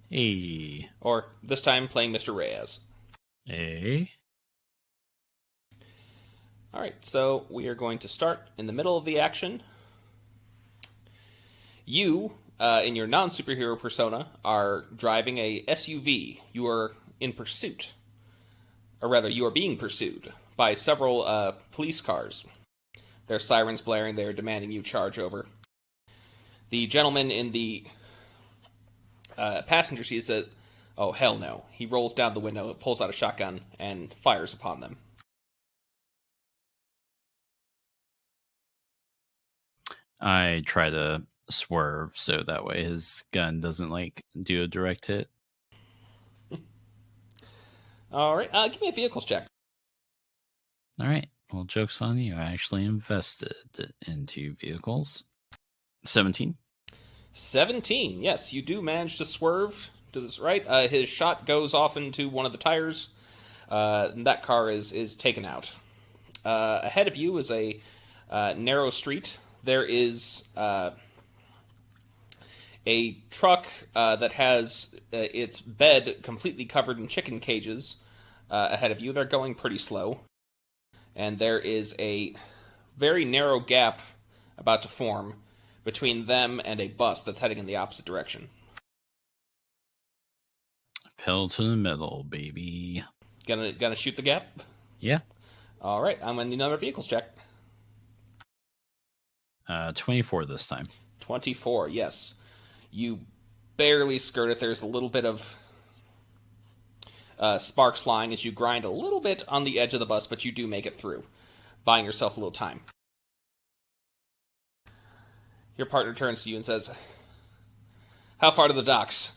Hey. Or, this time, playing Mr. Reyes. Hey. Alright, so we are going to start in the middle of the action. You, in your non-superhero persona, are driving a SUV. You are in pursuit. Or rather, you are being pursued by several police cars. Their sirens blaring, they are demanding you charge over. The gentleman in the passenger seat says, "Oh, hell no." He rolls down the window, pulls out a shotgun, and fires upon them. I try to swerve so that way his gun doesn't, do a direct hit. Alright, give me a vehicles check. Alright. Well, joke's on you. I actually invested into vehicles. 17. 17, yes, you do manage to swerve to this right. His shot goes off into one of the tires. And that car is taken out. Ahead of you is a narrow street. There is a truck that has its bed completely covered in chicken cages ahead of you. They're going pretty slow. And there is a very narrow gap about to form between them and a bus that's heading in the opposite direction. Pedal to the middle, baby. Gonna shoot the gap? Yeah. Alright, I'm gonna need another vehicles check. 24 this time. 24, yes. You barely skirt it. There's a little bit of sparks flying as you grind a little bit on the edge of the bus, but you do make it through, buying yourself a little time. Your partner turns to you and says, "How far to the docks?"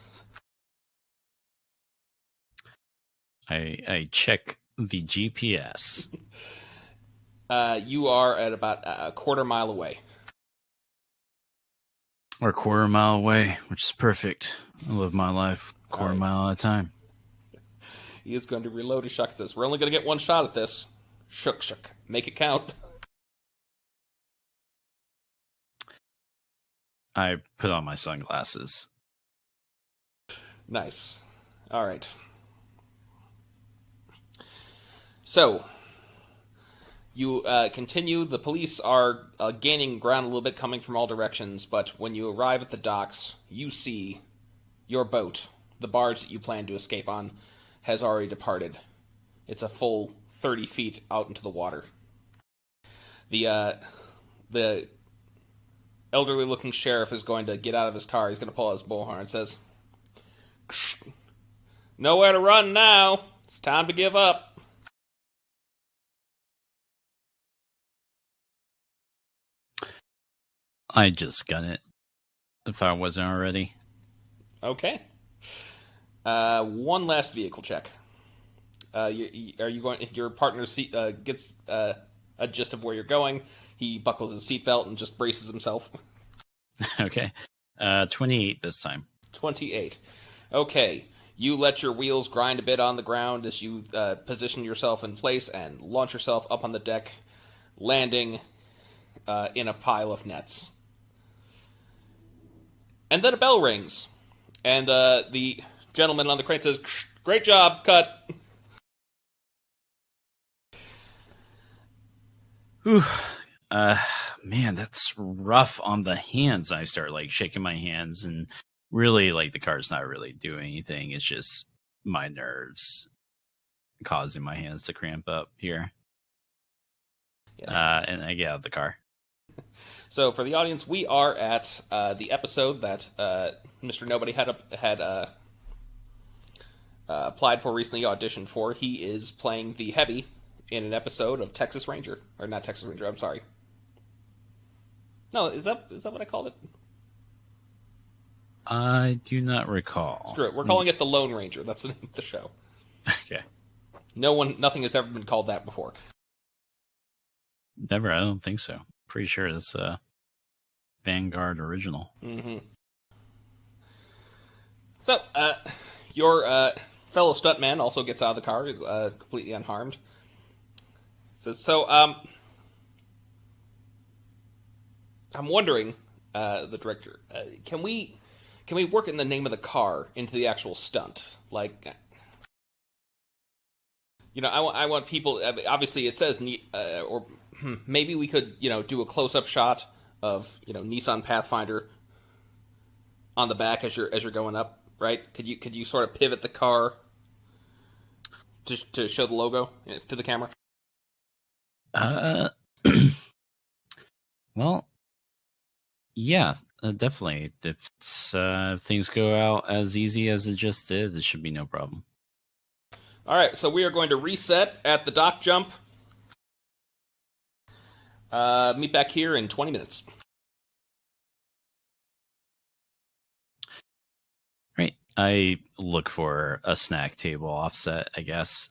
I check the GPS. You are at about a quarter mile away. Or a quarter mile away, which is perfect. I live my life quarter mile at a time. He is going to reload his shot. Says, "We're only going to get one shot at this." Shook. Make it count. I put on my sunglasses. Nice. All right. So, you continue. The police are gaining ground a little bit, coming from all directions, but when you arrive at the docks, you see your boat, the barge that you plan to escape on, has already departed. It's a full 30 feet out into the water. The elderly-looking sheriff is going to get out of his car. He's going to pull out his bullhorn and says, "Nowhere to run now. It's time to give up." I just gun it, if I wasn't already. Okay. One last vehicle check. Are you going? If your partner gets a gist of where you're going, he buckles his seatbelt and just braces himself. Okay. 28 this time. 28. Okay. You let your wheels grind a bit on the ground as you position yourself in place and launch yourself up on the deck, landing in a pile of nets. And then a bell rings, and the gentleman on the crane says, "Great job, cut." Whew. Man, that's rough on the hands. I start shaking my hands, and really the car's not really doing anything. It's just my nerves causing my hands to cramp up here. Yes. And I get out of the car. So for the audience, we are at the episode that Mr. Nobody had applied for recently, auditioned for. He is playing the Heavy in an episode of Texas Ranger. Or not Texas Ranger, I'm sorry. No, is that what I called it? I do not recall. Screw it. We're calling it the Lone Ranger. That's the name of the show. Okay. Nothing has ever been called that before. Never, I don't think so. Pretty sure it's a Vanguard original. Mm-hmm. So, your fellow stuntman also gets out of the car, is completely unharmed. So, I'm wondering, the director, can we work in the name of the car into the actual stunt? Like, I want people. Obviously, it says or maybe we could, do a close-up shot of, Nissan Pathfinder on the back as you're going up, right? Could you sort of pivot the car to show the logo to the camera? Well, yeah, definitely. If things go out as easy as it just did, it should be no problem. All right, so we are going to reset at the dock jump. Meet back here in 20 minutes. Right. I look for a snack table offset, I guess.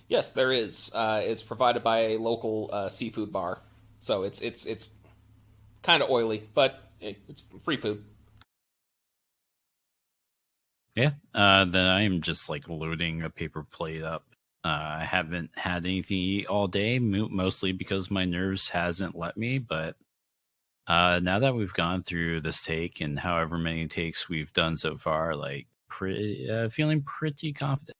Yes, there is. It's provided by a local seafood bar, so it's kind of oily, but it's free food. Yeah. Then I am just like loading a paper plate up. I haven't had anything to eat all day, mostly because my nerves hasn't let me. But now that we've gone through this take and however many takes we've done so far, like feeling pretty confident.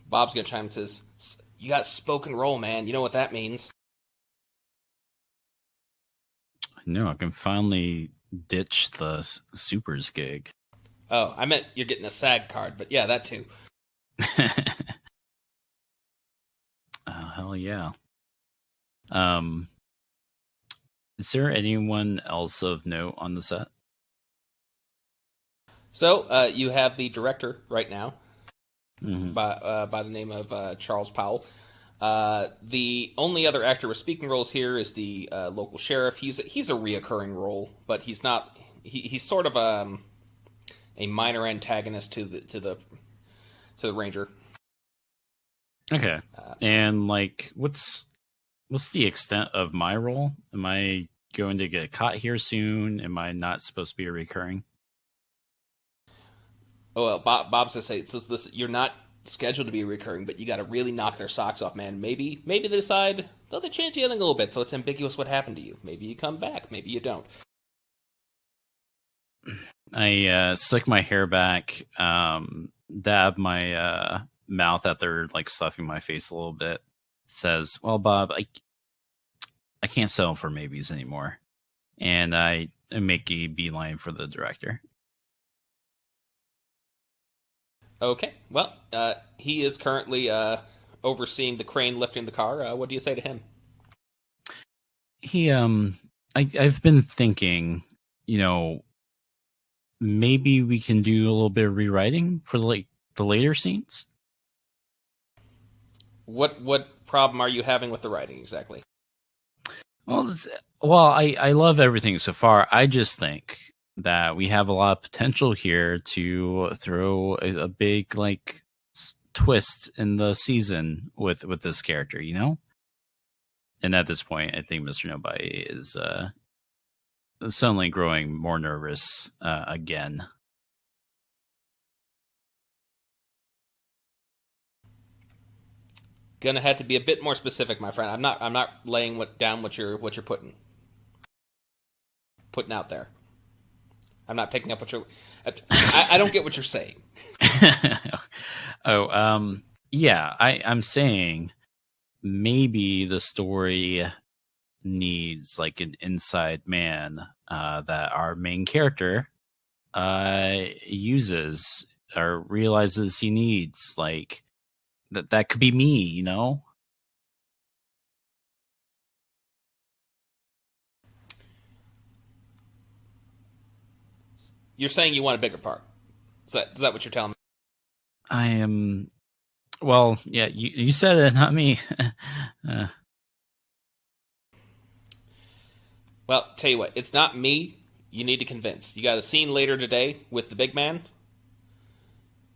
Bob's gonna chime and says, "You got spoken roll, man. You know what that means." No, I can finally ditch the supers gig. Oh, I meant you're getting a SAG card, but yeah, that too. Oh, hell yeah. Is there anyone else of note on the set? So you have the director right now, Mm-hmm. by the name of Charles Powell. The only other actor with speaking roles here is the local sheriff. He's a reoccurring role, but he's not. He's sort of a minor antagonist to the ranger. Okay. And like, what's the extent of my role? Am I going to get caught here soon? Am I not supposed to be a recurring? Oh well, Bob's gonna say, so listen, you're not scheduled to be recurring, but you got to really knock their socks off, man. Maybe they decide they'll change the ending a little bit, so it's ambiguous what happened to you. Maybe you come back, maybe you don't. I slick my hair back, dab my mouth after like stuffing my face a little bit. Says, "Well, Bob, I can't settle for maybes anymore," and I make a beeline for the director. Okay, well, he is currently overseeing the crane lifting the car. What do you say to him? He, I've been thinking, maybe we can do a little bit of rewriting for the later scenes. What problem are you having with the writing exactly? Well, I love everything so far. I just think that we have a lot of potential here to throw a big twist in the season with this character, And at this point, I think Mr. Nobody is suddenly growing more nervous again. Gonna have to be a bit more specific, my friend. I'm not laying down what you're putting out there. I'm not picking up what you're. I don't get what you're saying. Yeah. I'm saying maybe the story needs like an inside man that our main character uses or realizes he needs, like that could be me, You're saying you want a bigger part. Is that what you're telling me? I am. Well, yeah, you said it, not me. Well, tell you what, it's not me you need to convince. You got a scene later today with the big man.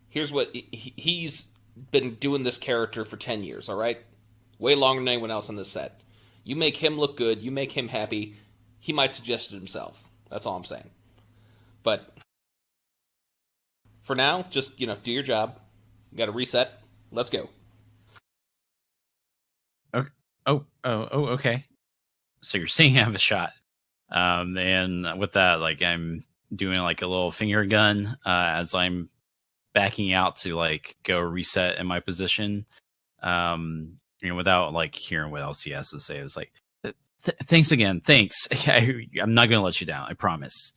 Here's what he's been doing this character for 10 years, all right? Way longer than anyone else on this set. You make him look good, you make him happy, he might suggest it himself. That's all I'm saying. But for now, just, do your job. You got to reset. Let's go. Okay. Okay. so you're saying I have a shot. And with that, like I'm doing like a little finger gun as I'm backing out to like go reset in my position. Without like hearing what else he has to say. It was like, thanks again. Thanks. I'm not going to let you down. I promise.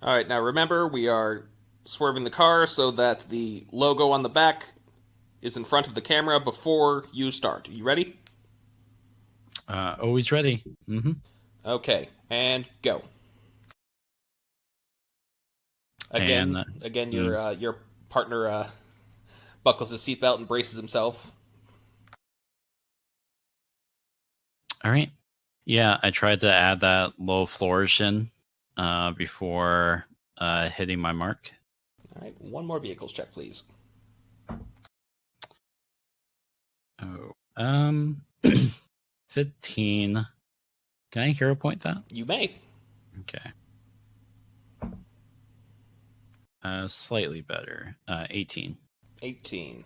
All right, now remember, we are swerving the car so that the logo on the back is in front of the camera before you start. You ready? Always ready. Mm-hmm. Okay, and go. Again, your partner buckles his seatbelt and braces himself. All right. Yeah, I tried to add that low flourish in before hitting my mark. All right, one more vehicles check, please. Oh, 15. Can I hero point that? You may. Okay. Slightly better. 18. 18.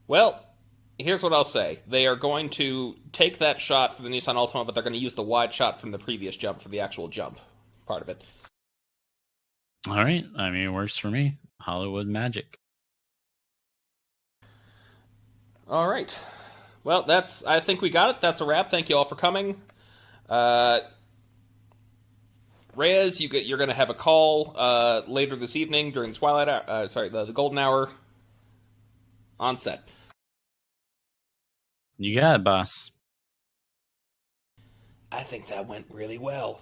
Well, here's what I'll say. They are going to take that shot for the Nissan Altima, but they're going to use the wide shot from the previous jump for the actual jump part of it. All right. I mean, it works for me. Hollywood magic. All right. Well, I think we got it. That's a wrap. Thank you all for coming. Reyes, you're going to have a call later this evening during the golden hour on set. You got it, boss. I think that went really well.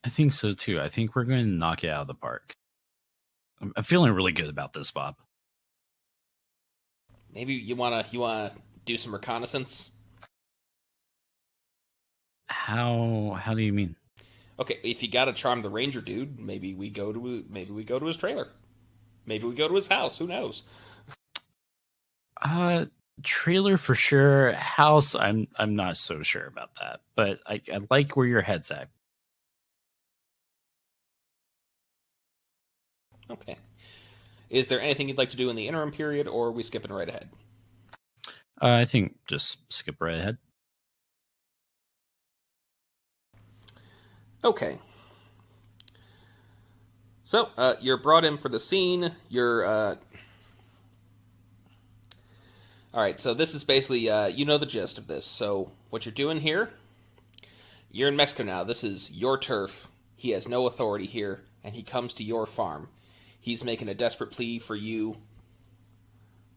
I think so too. I think we're going to knock it out of the park. I'm feeling really good about this, Bob. Maybe you wanna do some reconnaissance. How do you mean? Okay, if you gotta charm the ranger dude, maybe we go to his trailer. Maybe we go to his house. Who knows? Trailer for sure. House, I'm not so sure about that. But I like where your head's at. Okay. Is there anything you'd like to do in the interim period, or are we skipping right ahead? I think just skip right ahead. Okay. So, you're brought in for the scene. Alright, so this is basically, you know the gist of this. So, what you're doing here, you're in Mexico now. This is your turf. He has no authority here, and he comes to your farm. He's making a desperate plea for you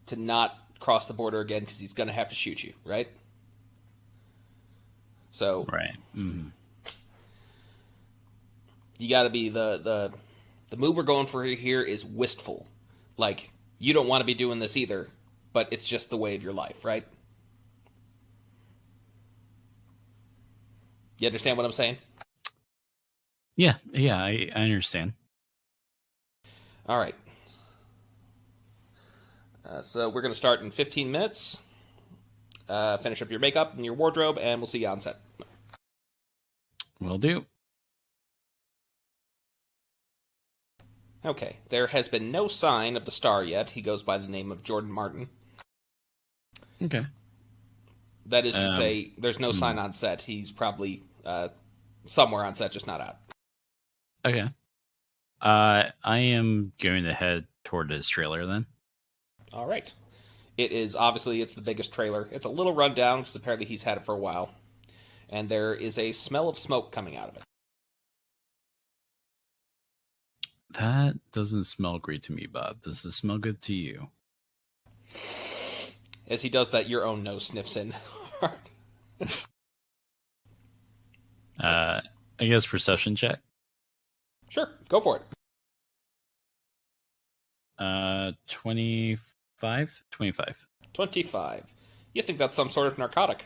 to not cross the border again because he's going to have to shoot you, right? So, right. Mm-hmm. You got to be the mood we're going for here is wistful. Like, you don't want to be doing this either, but it's just the way of your life, right? You understand what I'm saying? Yeah, I understand. All right. So we're going to start in 15 minutes. Finish up your makeup and your wardrobe, and we'll see you on set. Will do. Okay. There has been no sign of the star yet. He goes by the name of Jordan Martin. Okay. That is to say, there's no sign on set. He's probably somewhere on set, just not out. Okay. I am going to head toward his trailer then. All right. It's the biggest trailer. It's a little run down because apparently he's had it for a while. And there is a smell of smoke coming out of it. That doesn't smell great to me, Bob. Does it smell good to you? As he does that, your own nose sniffs in. I guess perception check. Sure, go for it. 25? 25. 25. You think that's some sort of narcotic?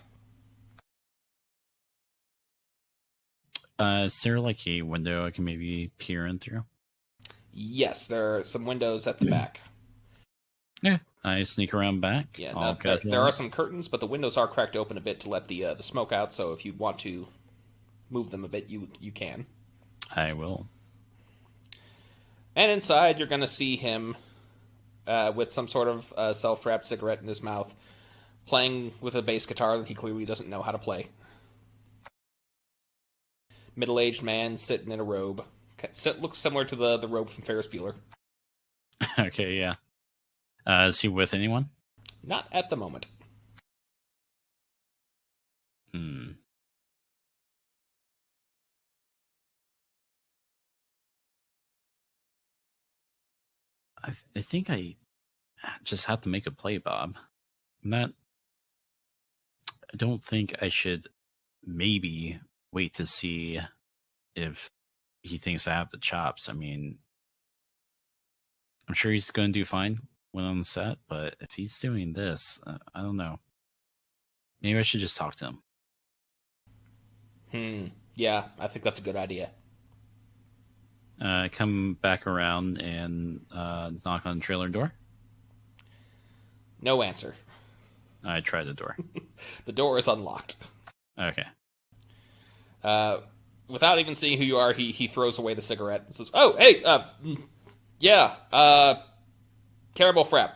Is there like a window I can maybe peer in through? Yes, there are some windows at the back. Yeah, I sneak around back. Yeah, there are some curtains, but the windows are cracked open a bit to let the smoke out, so if you want to move them a bit, you can. I will. And inside, you're going to see him with some sort of self-wrapped cigarette in his mouth, playing with a bass guitar that he clearly doesn't know how to play. Middle-aged man sitting in a robe. Looks similar to the robe from Ferris Bueller. Okay, yeah. Is he with anyone? Not at the moment. I think I just have to make a play, Bob. I don't think I should maybe wait to see if he thinks I have the chops. I mean, I'm sure he's going to do fine when on the set, but if he's doing this, I don't know. Maybe I should just talk to him. Yeah, I think that's a good idea. Come back around and knock on the trailer door. No answer. I tried the door. The door is unlocked. Okay. Without even seeing who you are, he throws away the cigarette and says, "Oh, hey, yeah, caramel frap."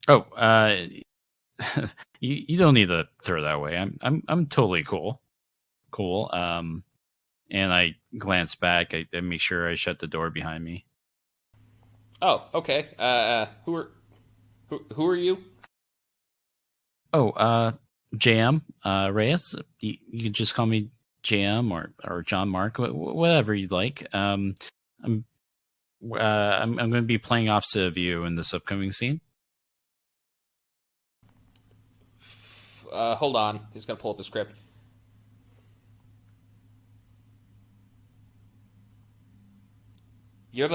Oh, you don't need to throw that away. I'm totally cool. And I glance back. I make sure I shut the door behind me. Oh, okay. Who are you? Oh, JM Reyes. You can just call me JM or John Mark, whatever you'd like. I'm going to be playing opposite of you in this upcoming scene. Hold on. He's going to pull up the script. He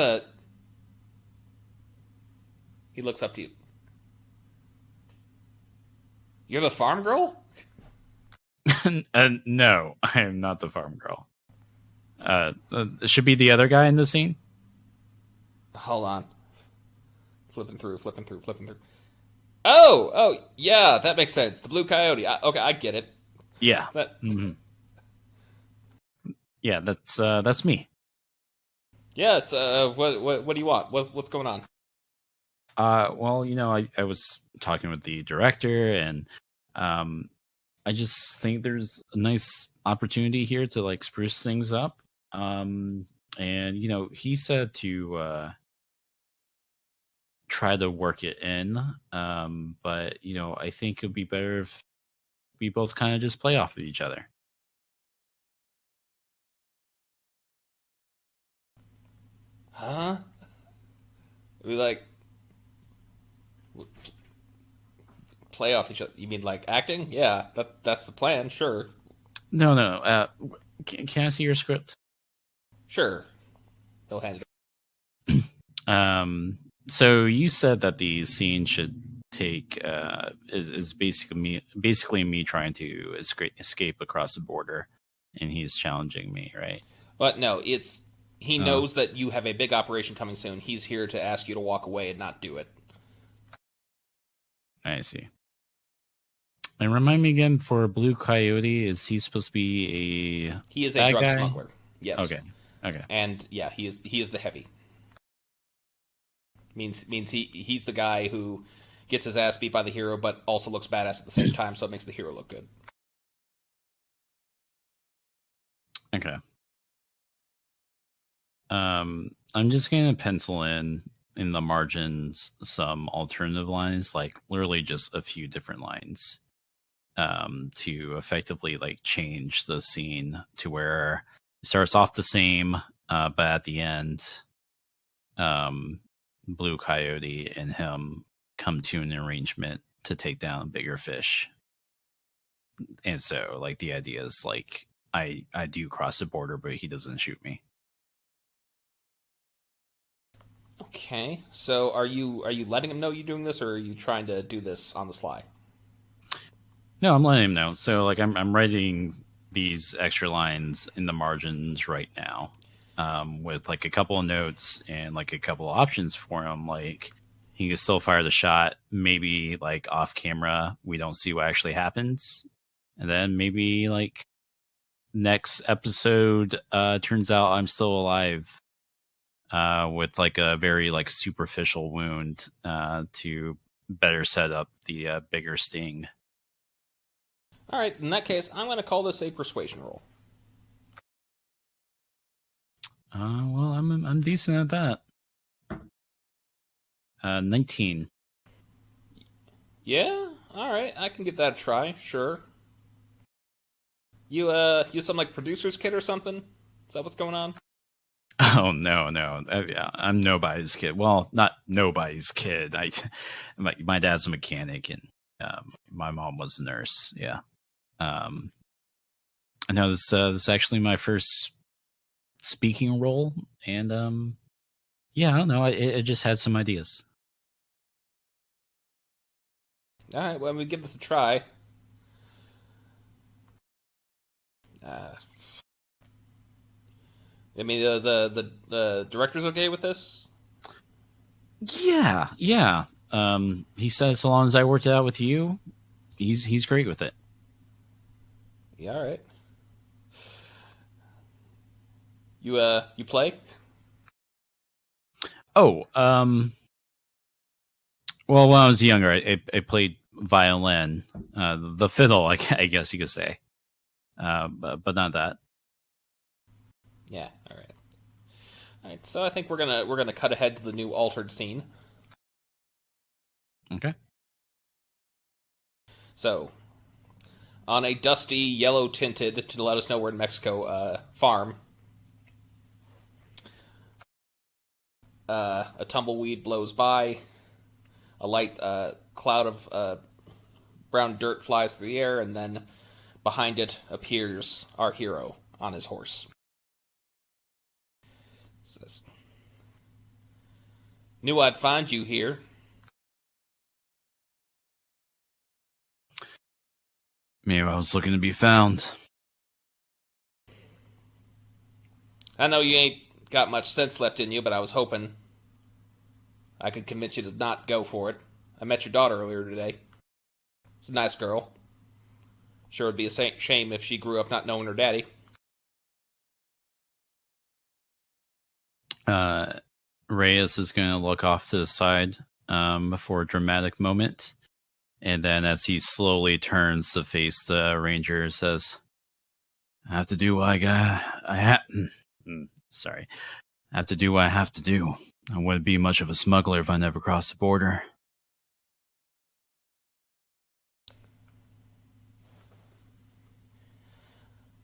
looks up to you. You're the farm girl? No, I am not the farm girl. Should be the other guy in the scene. Hold on. Flipping through. Oh, yeah, that makes sense. The blue coyote. Okay, I get it. Yeah. Yeah, that's me. Yes. What do you want? What's going on? Well, I was talking with the director, and I just think there's a nice opportunity here to like spruce things up. And he said to try to work it in, but I think it'd be better if we both kind of just play off of each other. Huh? We like play off each other. You mean like acting? Yeah, that's the plan. Sure. No. Can I see your script? Sure. He'll hand it. So you said that the scene should take is basically me trying to escape across the border, and he's challenging me, right? But no, he knows that you have a big operation coming soon. He's here to ask you to walk away and not do it. I see. And remind me again, for Blue Coyote, is he supposed to be a... He is a drug guy? smuggler. Yes. Okay. And yeah, he is the heavy. Means he's the guy who gets his ass beat by the hero, but also looks badass at the same time, so it makes the hero look good. Okay. I'm just gonna pencil in the margins some alternative lines, like literally just a few different lines, to effectively like change the scene to where it starts off the same, but at the end, Blue Coyote and him come to an arrangement to take down a bigger fish. And so, like, the idea is like I do cross the border, but he doesn't shoot me. Okay, so are you letting him know you're doing this, or are you trying to do this on the sly? No, I'm letting him know. So, like, I'm writing these extra lines in the margins right now, with like a couple of notes and like a couple of options for him. Like, he can still fire the shot. Maybe like off camera, we don't see what actually happens, and then maybe like next episode turns out I'm still alive. With like a very like superficial wound to better set up the bigger sting. All right, in that case, I'm going to call this a persuasion roll. Well, I'm decent at that. 19. Yeah, all right, I can give that a try. Sure. You some like producer's kid or something? Is that what's going on? Oh no. Yeah, I'm nobody's kid. Well, not nobody's kid. My dad's a mechanic, and my mom was a nurse. Yeah. I know this is actually my first speaking role, and yeah, I don't know. I just had some ideas. All right, well, we give this a try. I mean, the director's okay with this? Yeah. He said so long as I worked it out with you, he's great with it. Yeah, all right. You play? Oh, well, when I was younger, I played violin, the fiddle, I guess you could say, but not that. Yeah, all right. All right, so I think we're gonna cut ahead to the new altered scene. Okay. So, on a dusty, yellow-tinted, to let us know we're in Mexico, farm, a tumbleweed blows by, a light cloud of brown dirt flies through the air, and then behind it appears our hero on his horse. It says, "Knew I'd find you here." Maybe I was looking to be found. I know you ain't got much sense left in you, but I was hoping I could convince you to not go for it. I met your daughter earlier today. She's a nice girl. Sure would be a shame if she grew up not knowing her daddy. Reyes is going to look off to the side for a dramatic moment. And then as he slowly turns to face the ranger, says, I have to do what I have to do what I have to do. I wouldn't be much of a smuggler if I never crossed the border.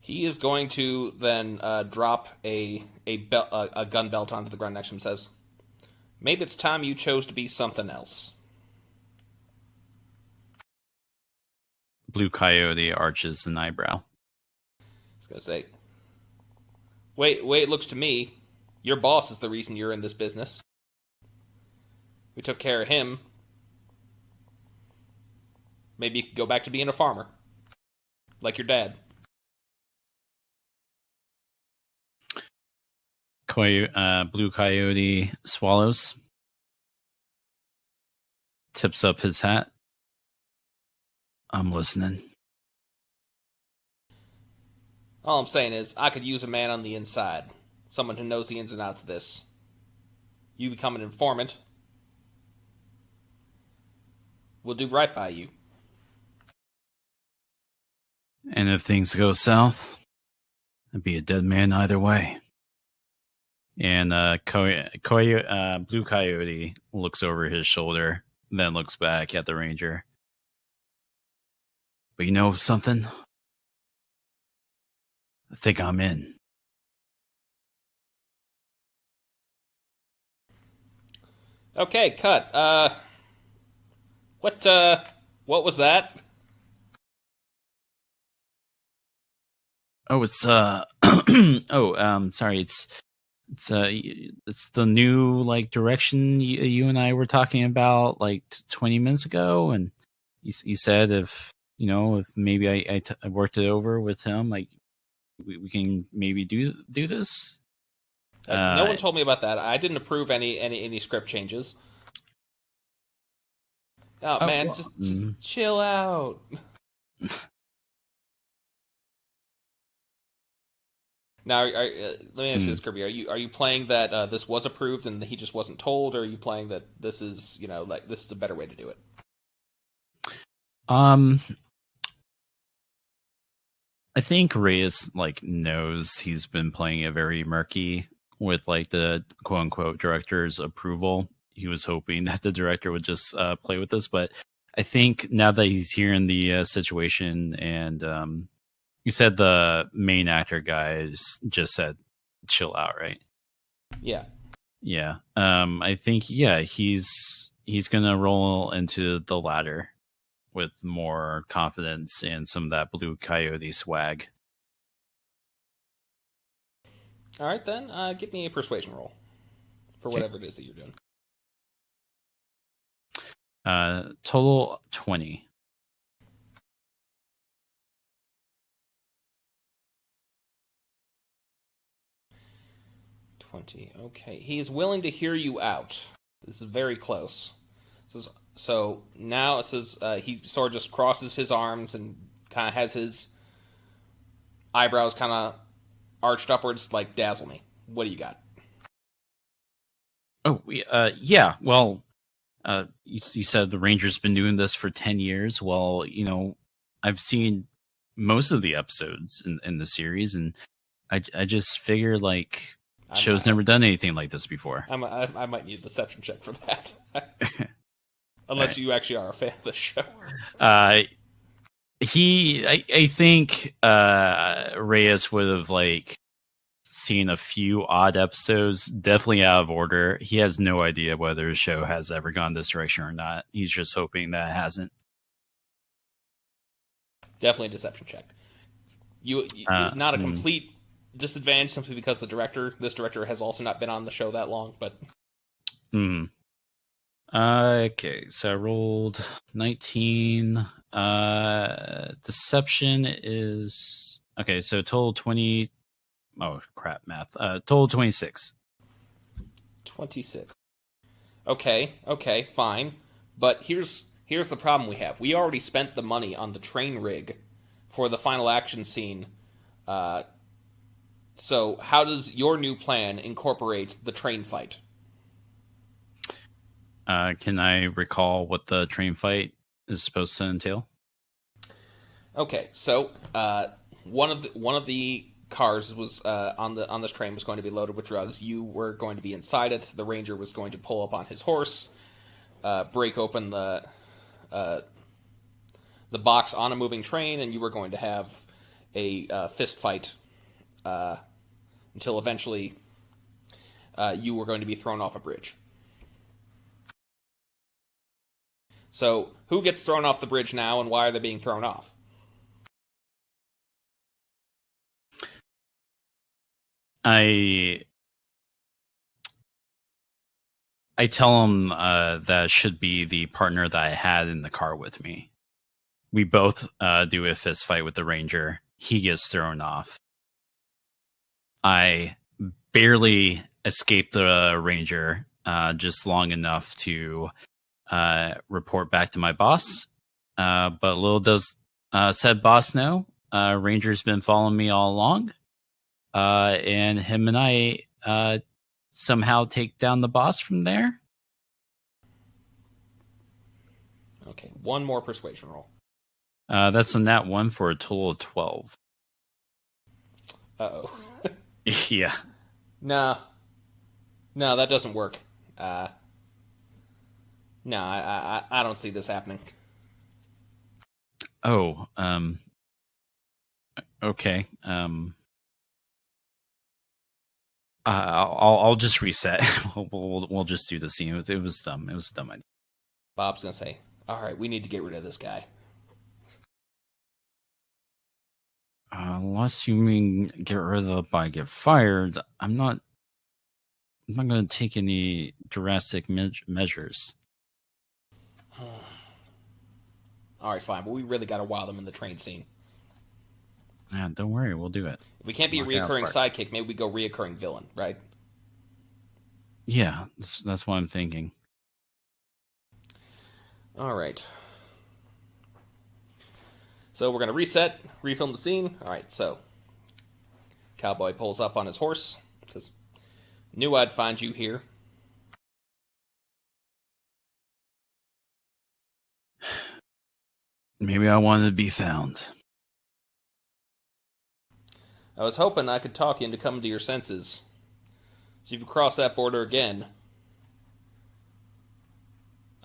He is going to then drop a gun belt onto the ground next to him and says, maybe it's time you chose to be something else. Blue Coyote arches an eyebrow. He's going to say, way it looks to me, your boss is the reason you're in this business. We took care of him. Maybe you could go back to being a farmer. Like your dad. Blue Coyote swallows. Tips up his hat. I'm listening. All I'm saying is, I could use a man on the inside. Someone who knows the ins and outs of this. You become an informant. We'll do right by you. And if things go south, I'd be a dead man either way. And Blue Coyote looks over his shoulder, then looks back at the ranger. But you know something? I think I'm in. Okay, cut. What was that? Oh, it's sorry. It's the new direction you and I were talking about 20 minutes ago, and you said if maybe I worked it over with him, we can maybe do this. No one told me about that. I didn't approve any script changes. Oh man, well, just chill out. Now, let me ask you this, Kerby. Are you playing that this was approved and he just wasn't told, or are you playing that this is this is a better way to do it? I think Reyes knows he's been playing it very murky with the quote unquote director's approval. He was hoping that the director would just play with this, but I think now that he's here in the situation, and you said the main actor guy just said chill out, right? Yeah. Yeah. I think he's gonna roll into the ladder with more confidence and some of that Blue Coyote swag. All right, then. Give me a persuasion roll for whatever it is that you're doing. Total 20. Okay. He is willing to hear you out. This is very close. So now it says he sort of just crosses his arms and kind of has his eyebrows kind of arched upwards, like, dazzle me. What do you got? Oh, yeah. Well, you said the Ranger's been doing this for 10 years. Well, I've seen most of the episodes in the series, and I just figure show's never done anything like this before. I might need a deception check for that. Unless you actually are a fan of the show. I think Reyes would have seen a few odd episodes, definitely out of order. He has no idea whether his show has ever gone this direction or not. He's just hoping that it hasn't. Definitely a deception check. You not a complete disadvantage simply because this director has also not been on the show that long, but okay, so I rolled 19. Deception is okay, so total 20. Oh crap, math. Total 26. 26. Okay, fine. But here's the problem we have. We already spent the money on the train rig for the final action scene. So how does your new plan incorporate the train fight? Can I recall what the train fight is supposed to entail? Okay, so one of the cars was on this train was going to be loaded with drugs. You were going to be inside it. The ranger was going to pull up on his horse, break open the box on a moving train, and you were going to have a fist fight until eventually you were going to be thrown off a bridge. So, who gets thrown off the bridge now, and why are they being thrown off? I tell him that should be the partner that I had in the car with me. We both do a fist fight with the ranger. He gets thrown off. I barely escape the ranger just long enough to report back to my boss. But little does said boss know, Ranger's been following me all along. And him and I somehow take down the boss from there. Okay, one more persuasion roll. That's a nat 1 for a total of 12. Uh-oh. Yeah. No, that doesn't work. No, I don't see this happening. Oh, okay. I'll just reset. We'll just do the scene. It was dumb. It was a dumb idea. Bob's gonna say, "All right, we need to get rid of this guy." Unless you mean get rid of by get fired, I'm not going to take any drastic measures. All right, fine, but we really got to wow them in the train scene. Yeah, don't worry, we'll do it. If we can't be a reoccurring sidekick, maybe we go reoccurring villain, right? Yeah, that's what I'm thinking. All right. So we're going to reset, refilm the scene. All right, so Cowboy pulls up on his horse, says, "Knew I'd find you here." Maybe I wanted to be found. I was hoping I could talk you into coming to your senses. So if you cross that border again,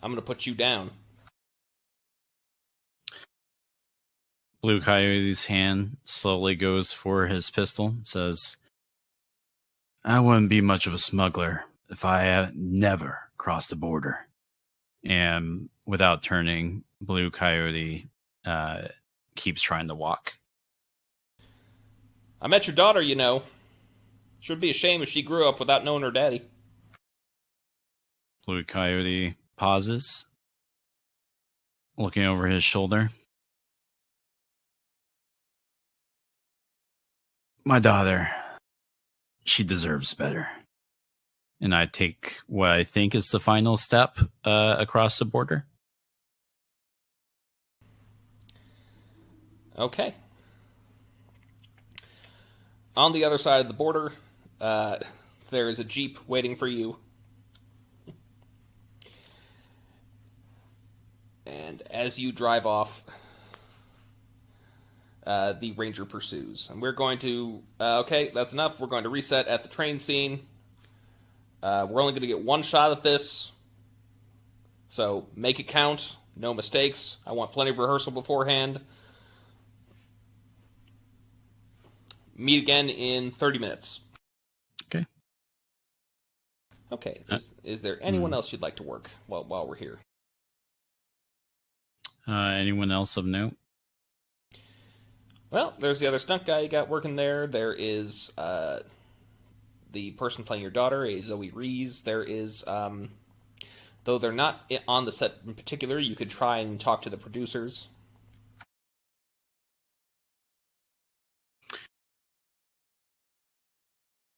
I'm going to put you down. Blue Coyote's hand slowly goes for his pistol, says, I wouldn't be much of a smuggler if I had never crossed the border. And without turning, Blue Coyote keeps trying to walk. I met your daughter, you know. Should be a shame if she grew up without knowing her daddy. Blue Coyote pauses, looking over his shoulder. My daughter, she deserves better. And I take what I think is the final step across the border. Okay. On the other side of the border, there is a Jeep waiting for you. And as you drive off, the ranger pursues. And we're going to... okay, that's enough. We're going to reset at the train scene. We're only going to get one shot at this. So make it count. No mistakes. I want plenty of rehearsal beforehand. Meet again in 30 minutes. Okay. Okay. Is there anyone else you'd like to work while we're here? Anyone else of note? Well, there's the other stunt guy you got working there. There is the person playing your daughter, a Zoe Rees. There is, though they're not on the set in particular, you could try and talk to the producers.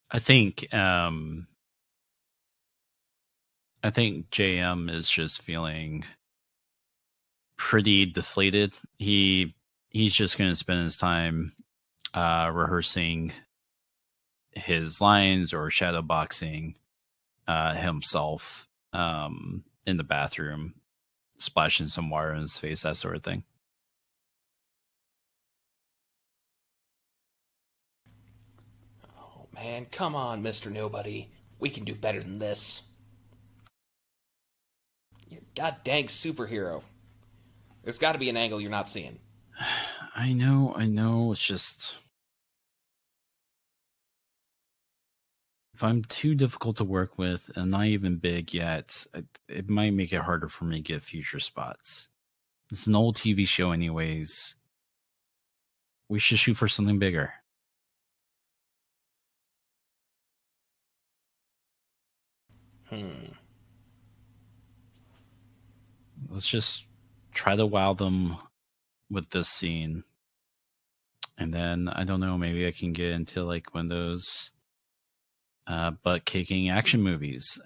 I think JM is just feeling pretty deflated. He's just going to spend his time rehearsing his lines or shadow boxing himself in the bathroom, splashing some water in his face, that sort of thing. Oh man, come on, Mr. Nobody. We can do better than this. You're a god-dang superhero. There's got to be an angle you're not seeing. I know. It's just... if I'm too difficult to work with and not even big yet, it might make it harder for me to get future spots. It's an old TV show anyways. We should shoot for something bigger. Let's just try to wow them with this scene. And then, I don't know, maybe I can get into like one of those butt-kicking action movies.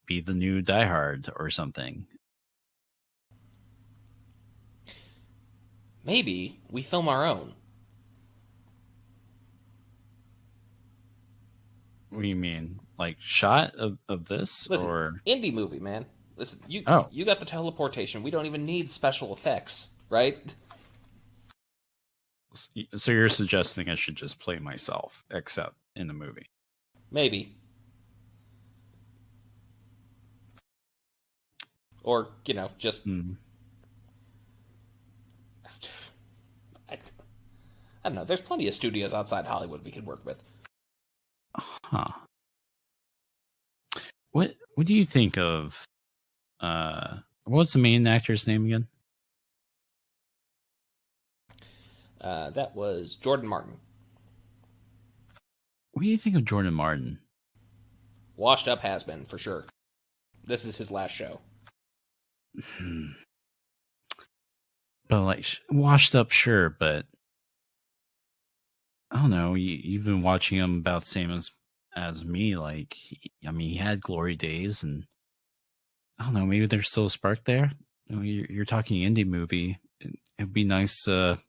Be the new Die Hard or something. Maybe we film our own. What do you mean? Like shot of this? Listen, or indie movie, man. Listen, you got the teleportation. We don't even need special effects, right? So you're suggesting I should just play myself, except in the movie? Maybe. Or, just... I don't know. There's plenty of studios outside Hollywood we could work with. Huh. What do you think of... what's the main actor's name again? That was Jordan Martin. What do you think of Jordan Martin? Washed up has-been, for sure. This is his last show. But, like, washed up, sure, but... I don't know, you've been watching him about the same as me, like... he had glory days, and... I don't know, maybe there's still a spark there? You're talking indie movie. It'd be nice to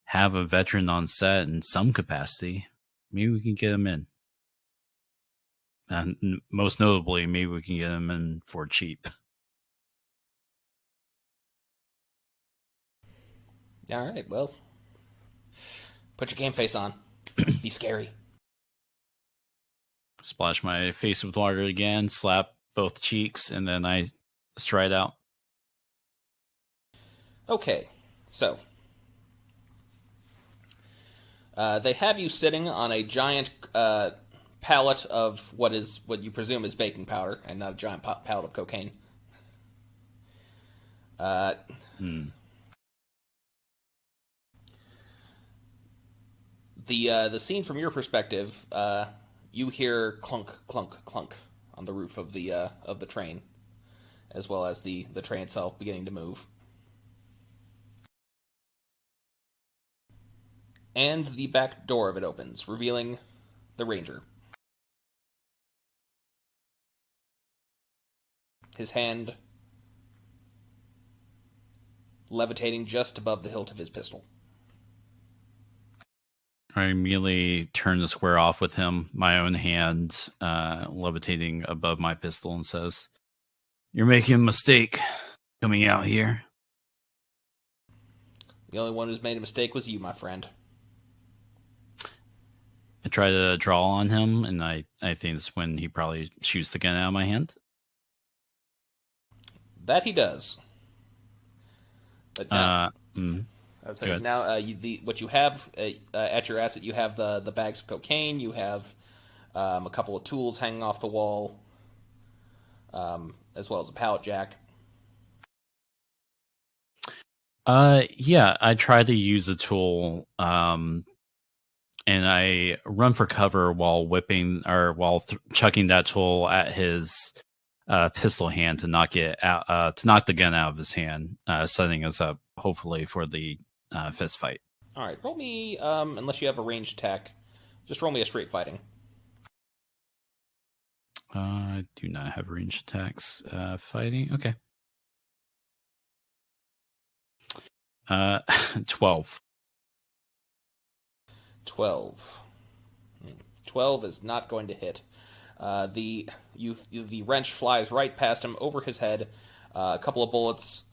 have a veteran on set in some capacity. Maybe we can get him in. And most notably, maybe we can get him in for cheap. All right, well, put your game face on. Be scary. Splash my face with water again, slap both cheeks, and then I stride out. Okay, so they have you sitting on a giant pallet of what you presume is baking powder, and not a giant pallet of cocaine. The scene from your perspective, you hear clunk, clunk, clunk on the roof of the train, as well as the train itself beginning to move. And the back door of it opens, revealing the Ranger. His hand levitating just above the hilt of his pistol. I immediately turn to square off with him, my own hand levitating above my pistol, and says, "You're making a mistake coming out here." The only one who's made a mistake was you, my friend. I try to draw on him, and I think it's when he probably shoots the gun out of my hand. That he does. But now, now what you have at your asset, you have the bags of cocaine, you have a couple of tools hanging off the wall, as well as a pallet jack. Yeah, I try to use a tool, and I run for cover while chucking that tool at his pistol hand to knock it out, to knock the gun out of his hand, setting us up hopefully for the fist fight. All right, roll me, unless you have a ranged attack, just roll me a straight fighting. I do not have ranged attacks. Fighting, okay. 12. 12. 12 is not going to hit. The wrench flies right past him, over his head. A couple of bullets.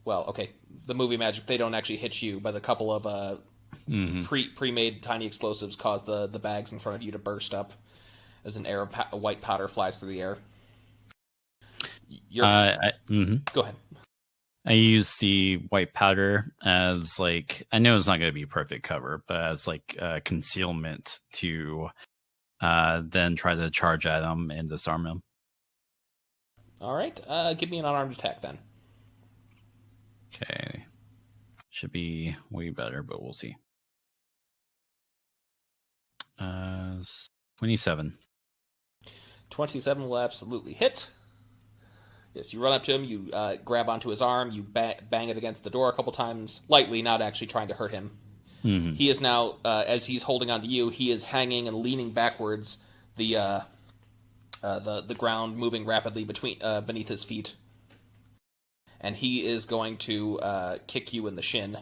Well, okay, the movie magic, they don't actually hit you, but a couple of pre-made tiny explosives cause the bags in front of you to burst up as an air of white powder flies through the air. Go ahead. I use the white powder as, like, I know it's not going to be perfect cover, but as, like, concealment to then try to charge at him and disarm him. All right, give me an unarmed attack then. Okay. Should be way better, but we'll see. 27. 27 will absolutely hit. Yes, you run up to him, you grab onto his arm, you bang it against the door a couple times, lightly, not actually trying to hurt him. Mm-hmm. He is now, as he's holding onto you, he is hanging and leaning backwards, the ground moving rapidly beneath his feet. And he is going to kick you in the shin.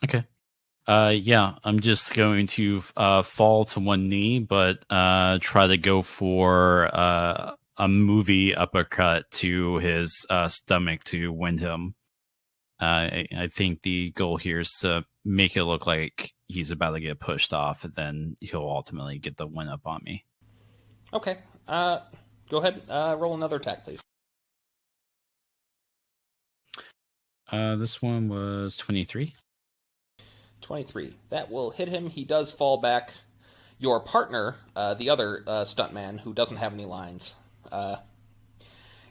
Okay. Yeah, I'm just going to fall to one knee, but try to go for a movie uppercut to his stomach to wind him. I think the goal here is to make it look like he's about to get pushed off, and then he'll ultimately get the win up on me. Okay. Go ahead. Roll another attack, please. This one was 23. 23. That will hit him. He does fall back. Your partner, the other stuntman who doesn't have any lines,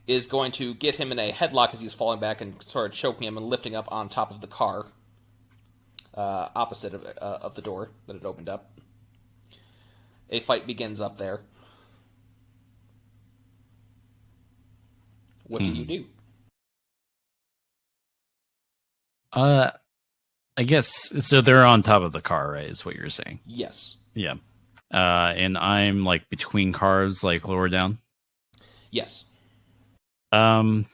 is going to get him in a headlock as he's falling back and sort of choking him and lifting up on top of the car, opposite of the door that had opened up. A fight begins up there. What do you do? I guess, so they're on top of the car, right, is what you're saying? Yes. Yeah. And I'm, like, between cars, like, lower down? Yes. I'm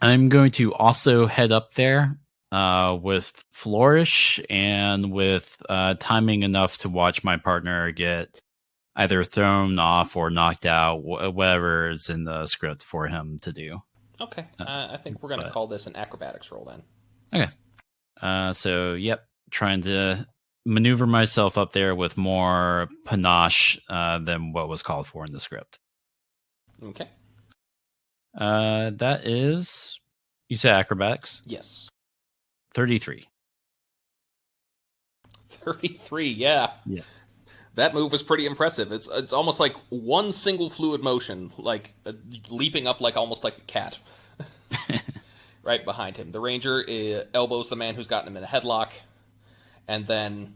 going to also head up there with Flourish and with timing enough to watch my partner get either thrown off or knocked out, whatever is in the script for him to do. Okay. I think we're going to call this an acrobatics roll then. Okay. So, yep. Trying to maneuver myself up there with more panache than what was called for in the script. Okay. That is, you said acrobatics? Yes. 33. 33, yeah. Yeah. That move was pretty impressive. It's almost like one single fluid motion, like leaping up like almost like a cat. Right behind him. The ranger elbows the man who's gotten him in a headlock, and then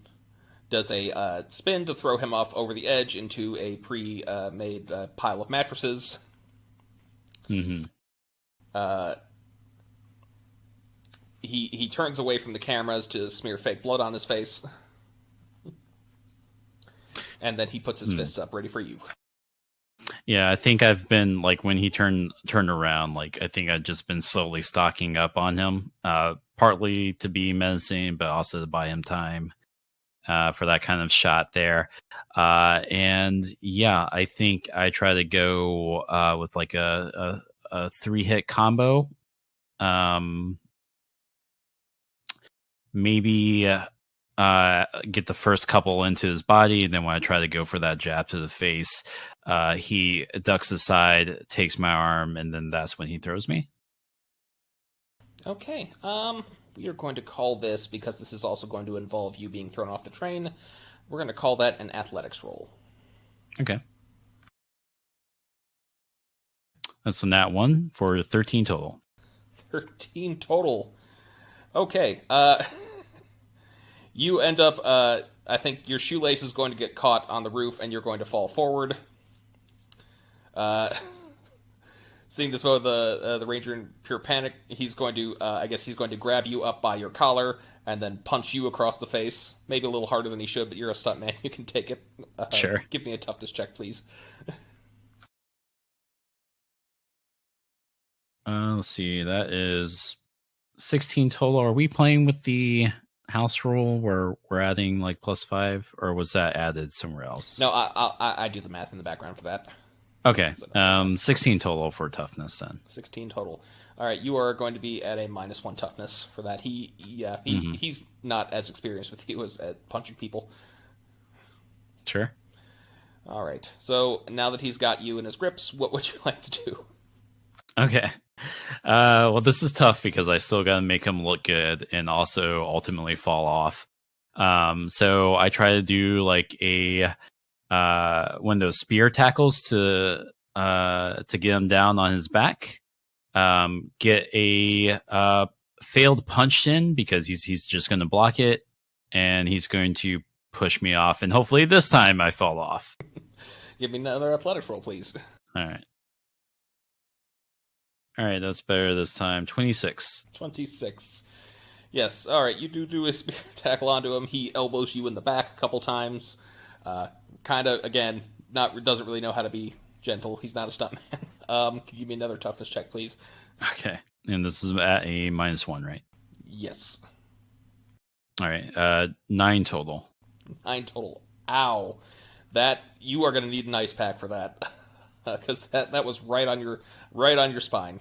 does a spin to throw him off over the edge into a pre-made pile of mattresses. Mm-hmm. He turns away from the cameras to smear fake blood on his face. And then he puts his fists up, ready for you. Yeah, I think I've been, like, when he turned around, like, I think I've just been slowly stocking up on him, partly to be menacing, but also to buy him time for that kind of shot there. And, yeah, I think I try to go with, like, a 3-hit combo. Maybe get the first couple into his body, and then when I try to go for that jab to the face, he ducks aside, takes my arm, and then that's when he throws me. Okay. We are going to call this, because this is also going to involve you being thrown off the train, we're going to call that an athletics roll. Okay. That's a nat 1 for 13 total. 13 total. Okay. You end up, I think your shoelace is going to get caught on the roof, and you're going to fall forward. Seeing this mode, the ranger in pure panic, he's going to, I guess he's going to grab you up by your collar and then punch you across the face. Maybe a little harder than he should, but you're a stuntman. You can take it. Sure. Give me a toughness check, please. Let's see. That is 16 total. Are we playing with the house rule where we're adding like +5, or was that added somewhere else? No, I do the math in the background for that. Okay. 16 total for toughness then. 16 total. All right, you are going to be at a -1 toughness for that. He's not as experienced with you as at punching people. Sure. All right. So now that he's got you in his grips, what would you like to do? Okay. Well, this is tough because I still got to make him look good and also ultimately fall off. So I try to do like a one of those spear tackles to get him down on his back. Get a failed punch in because he's just going to block it, and he's going to push me off, and hopefully this time I fall off. Give me another athletics roll, please. All right, that's better this time. 26. 26. Yes, all right, you do a spear tackle onto him. He elbows you in the back a couple times. Kind of, again, doesn't really know how to be gentle. He's not a stuntman. Can you give me another toughness check, please? Okay, and this is at a -1, right? Yes. All right, 9 total. 9 total. Ow. That, you are going to need an ice pack for that. Because that was right on your spine.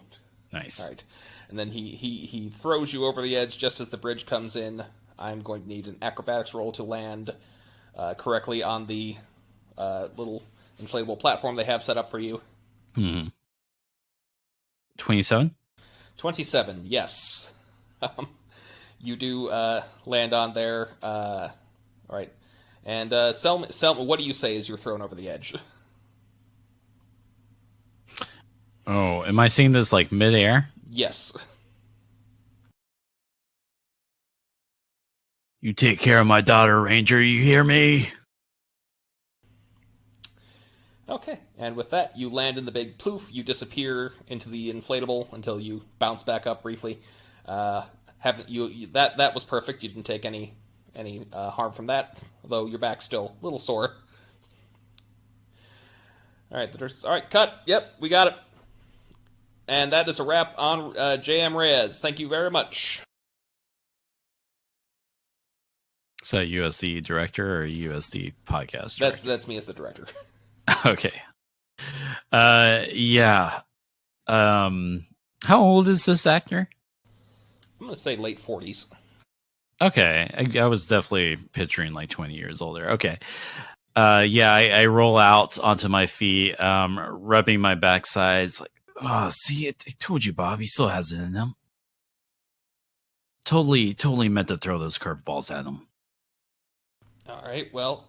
Nice. All right, and then he throws you over the edge just as the bridge comes in. I'm going to need an acrobatics roll to land correctly on the little inflatable platform they have set up for you. 27. 27. Yes. You do land on there. All right, and Selma, what do you say as you're thrown over the edge? Oh, am I seeing this like midair? Yes. You take care of my daughter, Ranger, you hear me? Okay, and with that, you land in the big ploof. You disappear into the inflatable until you bounce back up briefly. That was perfect. You didn't take any harm from that, although your back's still a little sore. All right, cut. Yep, we got it. And that is a wrap on J.M. Reyes. Thank you very much. Is that USD director or USD podcast director? That's me as the director. Okay. Yeah. How old is this actor? I'm going to say late 40s. Okay, I was definitely picturing like 20 years older. Okay. Yeah, I roll out onto my feet, rubbing my backsides. Like, oh, see, I told you, Bob. He still has it in him. Totally meant to throw those curveballs at him. All right, well,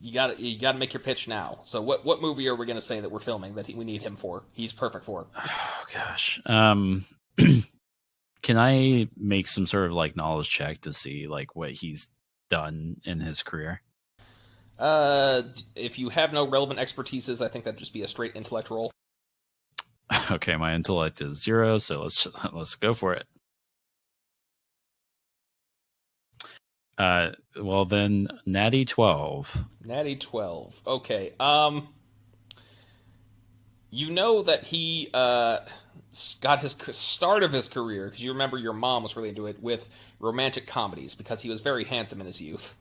you got to make your pitch now. So what movie are we going to say that we're filming that we need him for? He's perfect for. Oh gosh. Can I make some sort of like knowledge check to see like what he's done in his career? If you have no relevant expertises, I think that'd just be a straight intellect roll. Okay, my intellect is 0, so let's go for it. Well then, natty 12. Natty 12. Okay. You know that he got his start of his career, because you remember your mom was really into it, with romantic comedies, because he was very handsome in his youth.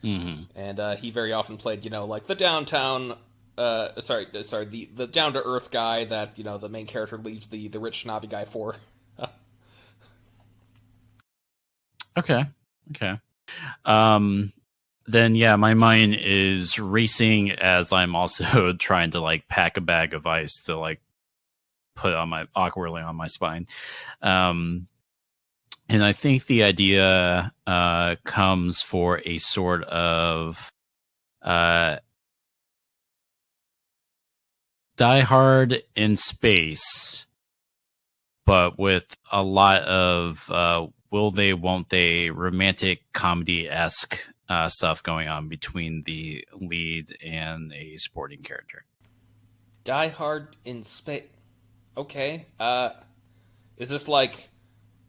Mm-hmm. And he very often played, like the downtown, the down to earth guy that the main character leaves the rich snobby guy for. Okay. Then yeah, my mind is racing as I'm also trying to like pack a bag of ice to like put awkwardly on my spine. And I think the idea comes for a sort of Die Hard in space, but with a lot of will they, won't they, romantic comedy-esque stuff going on between the lead and a sporting character. Die Hard in space. Okay. Is this like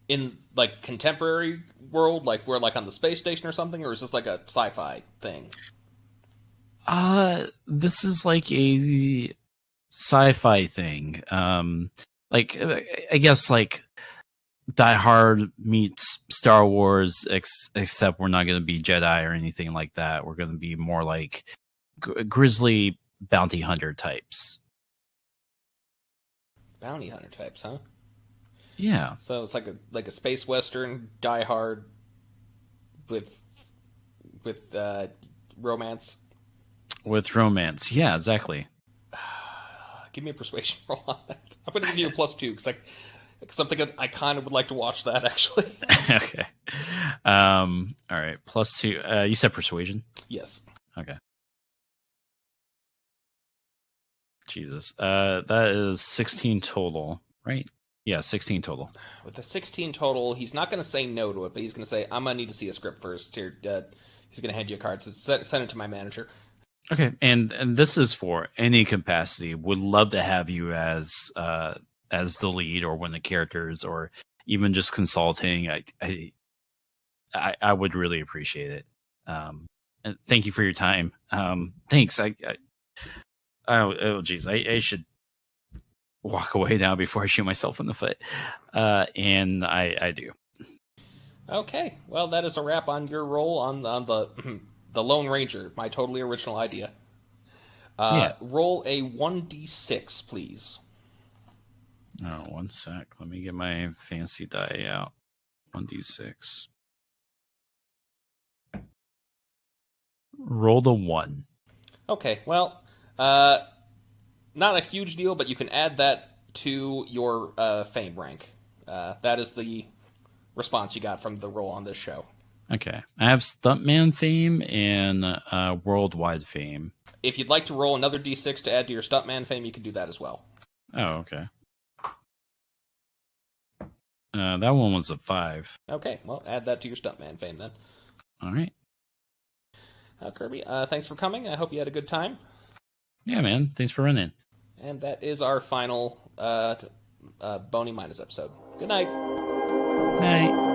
in like contemporary world, like we're like on the space station or something, or is this like a sci-fi thing? This is like a sci-fi thing. Like I guess like Die Hard meets Star Wars, except we're not going to be Jedi or anything like that. We're going to be more like grizzly bounty hunter types. Bounty hunter types, huh? Yeah. So it's like a space western, Die Hard, with romance. With romance, yeah, exactly. Give me a persuasion roll on that. I'm going to give you a +2 because something I kind of would like to watch that actually. Okay. All right. +2. You said persuasion? Yes. Okay. Jesus. That is 16 total, right? Yeah, 16 total. With the 16 total, he's not going to say no to it, but he's going to say, I'm going to need to see a script first. Here, he's going to hand you a card, so send it to my manager. Okay, and this is for any capacity. Would love to have you as the lead or one of the characters, or even just consulting. I would really appreciate it. And thank you for your time. Thanks. I should walk away now before I shoot myself in the foot. And I do. Okay, well, that is a wrap on your role on the Lone Ranger, my totally original idea. Yeah. Roll a 1d6, please. Oh, 1 sec. Let me get my fancy die out. 1d6. Roll the 1. Okay, well, not a huge deal, but you can add that to your fame rank. That is the response you got from the roll on this show. Okay. I have Stuntman fame and worldwide fame. If you'd like to roll another d6 to add to your Stuntman fame, you can do that as well. Oh, okay. That one was a 5. Okay, well, add that to your Stuntman fame then. All right. Kerby, thanks for coming. I hope you had a good time. Yeah, man. Thanks for running. And that is our final BONY Minus episode. Good night. Night.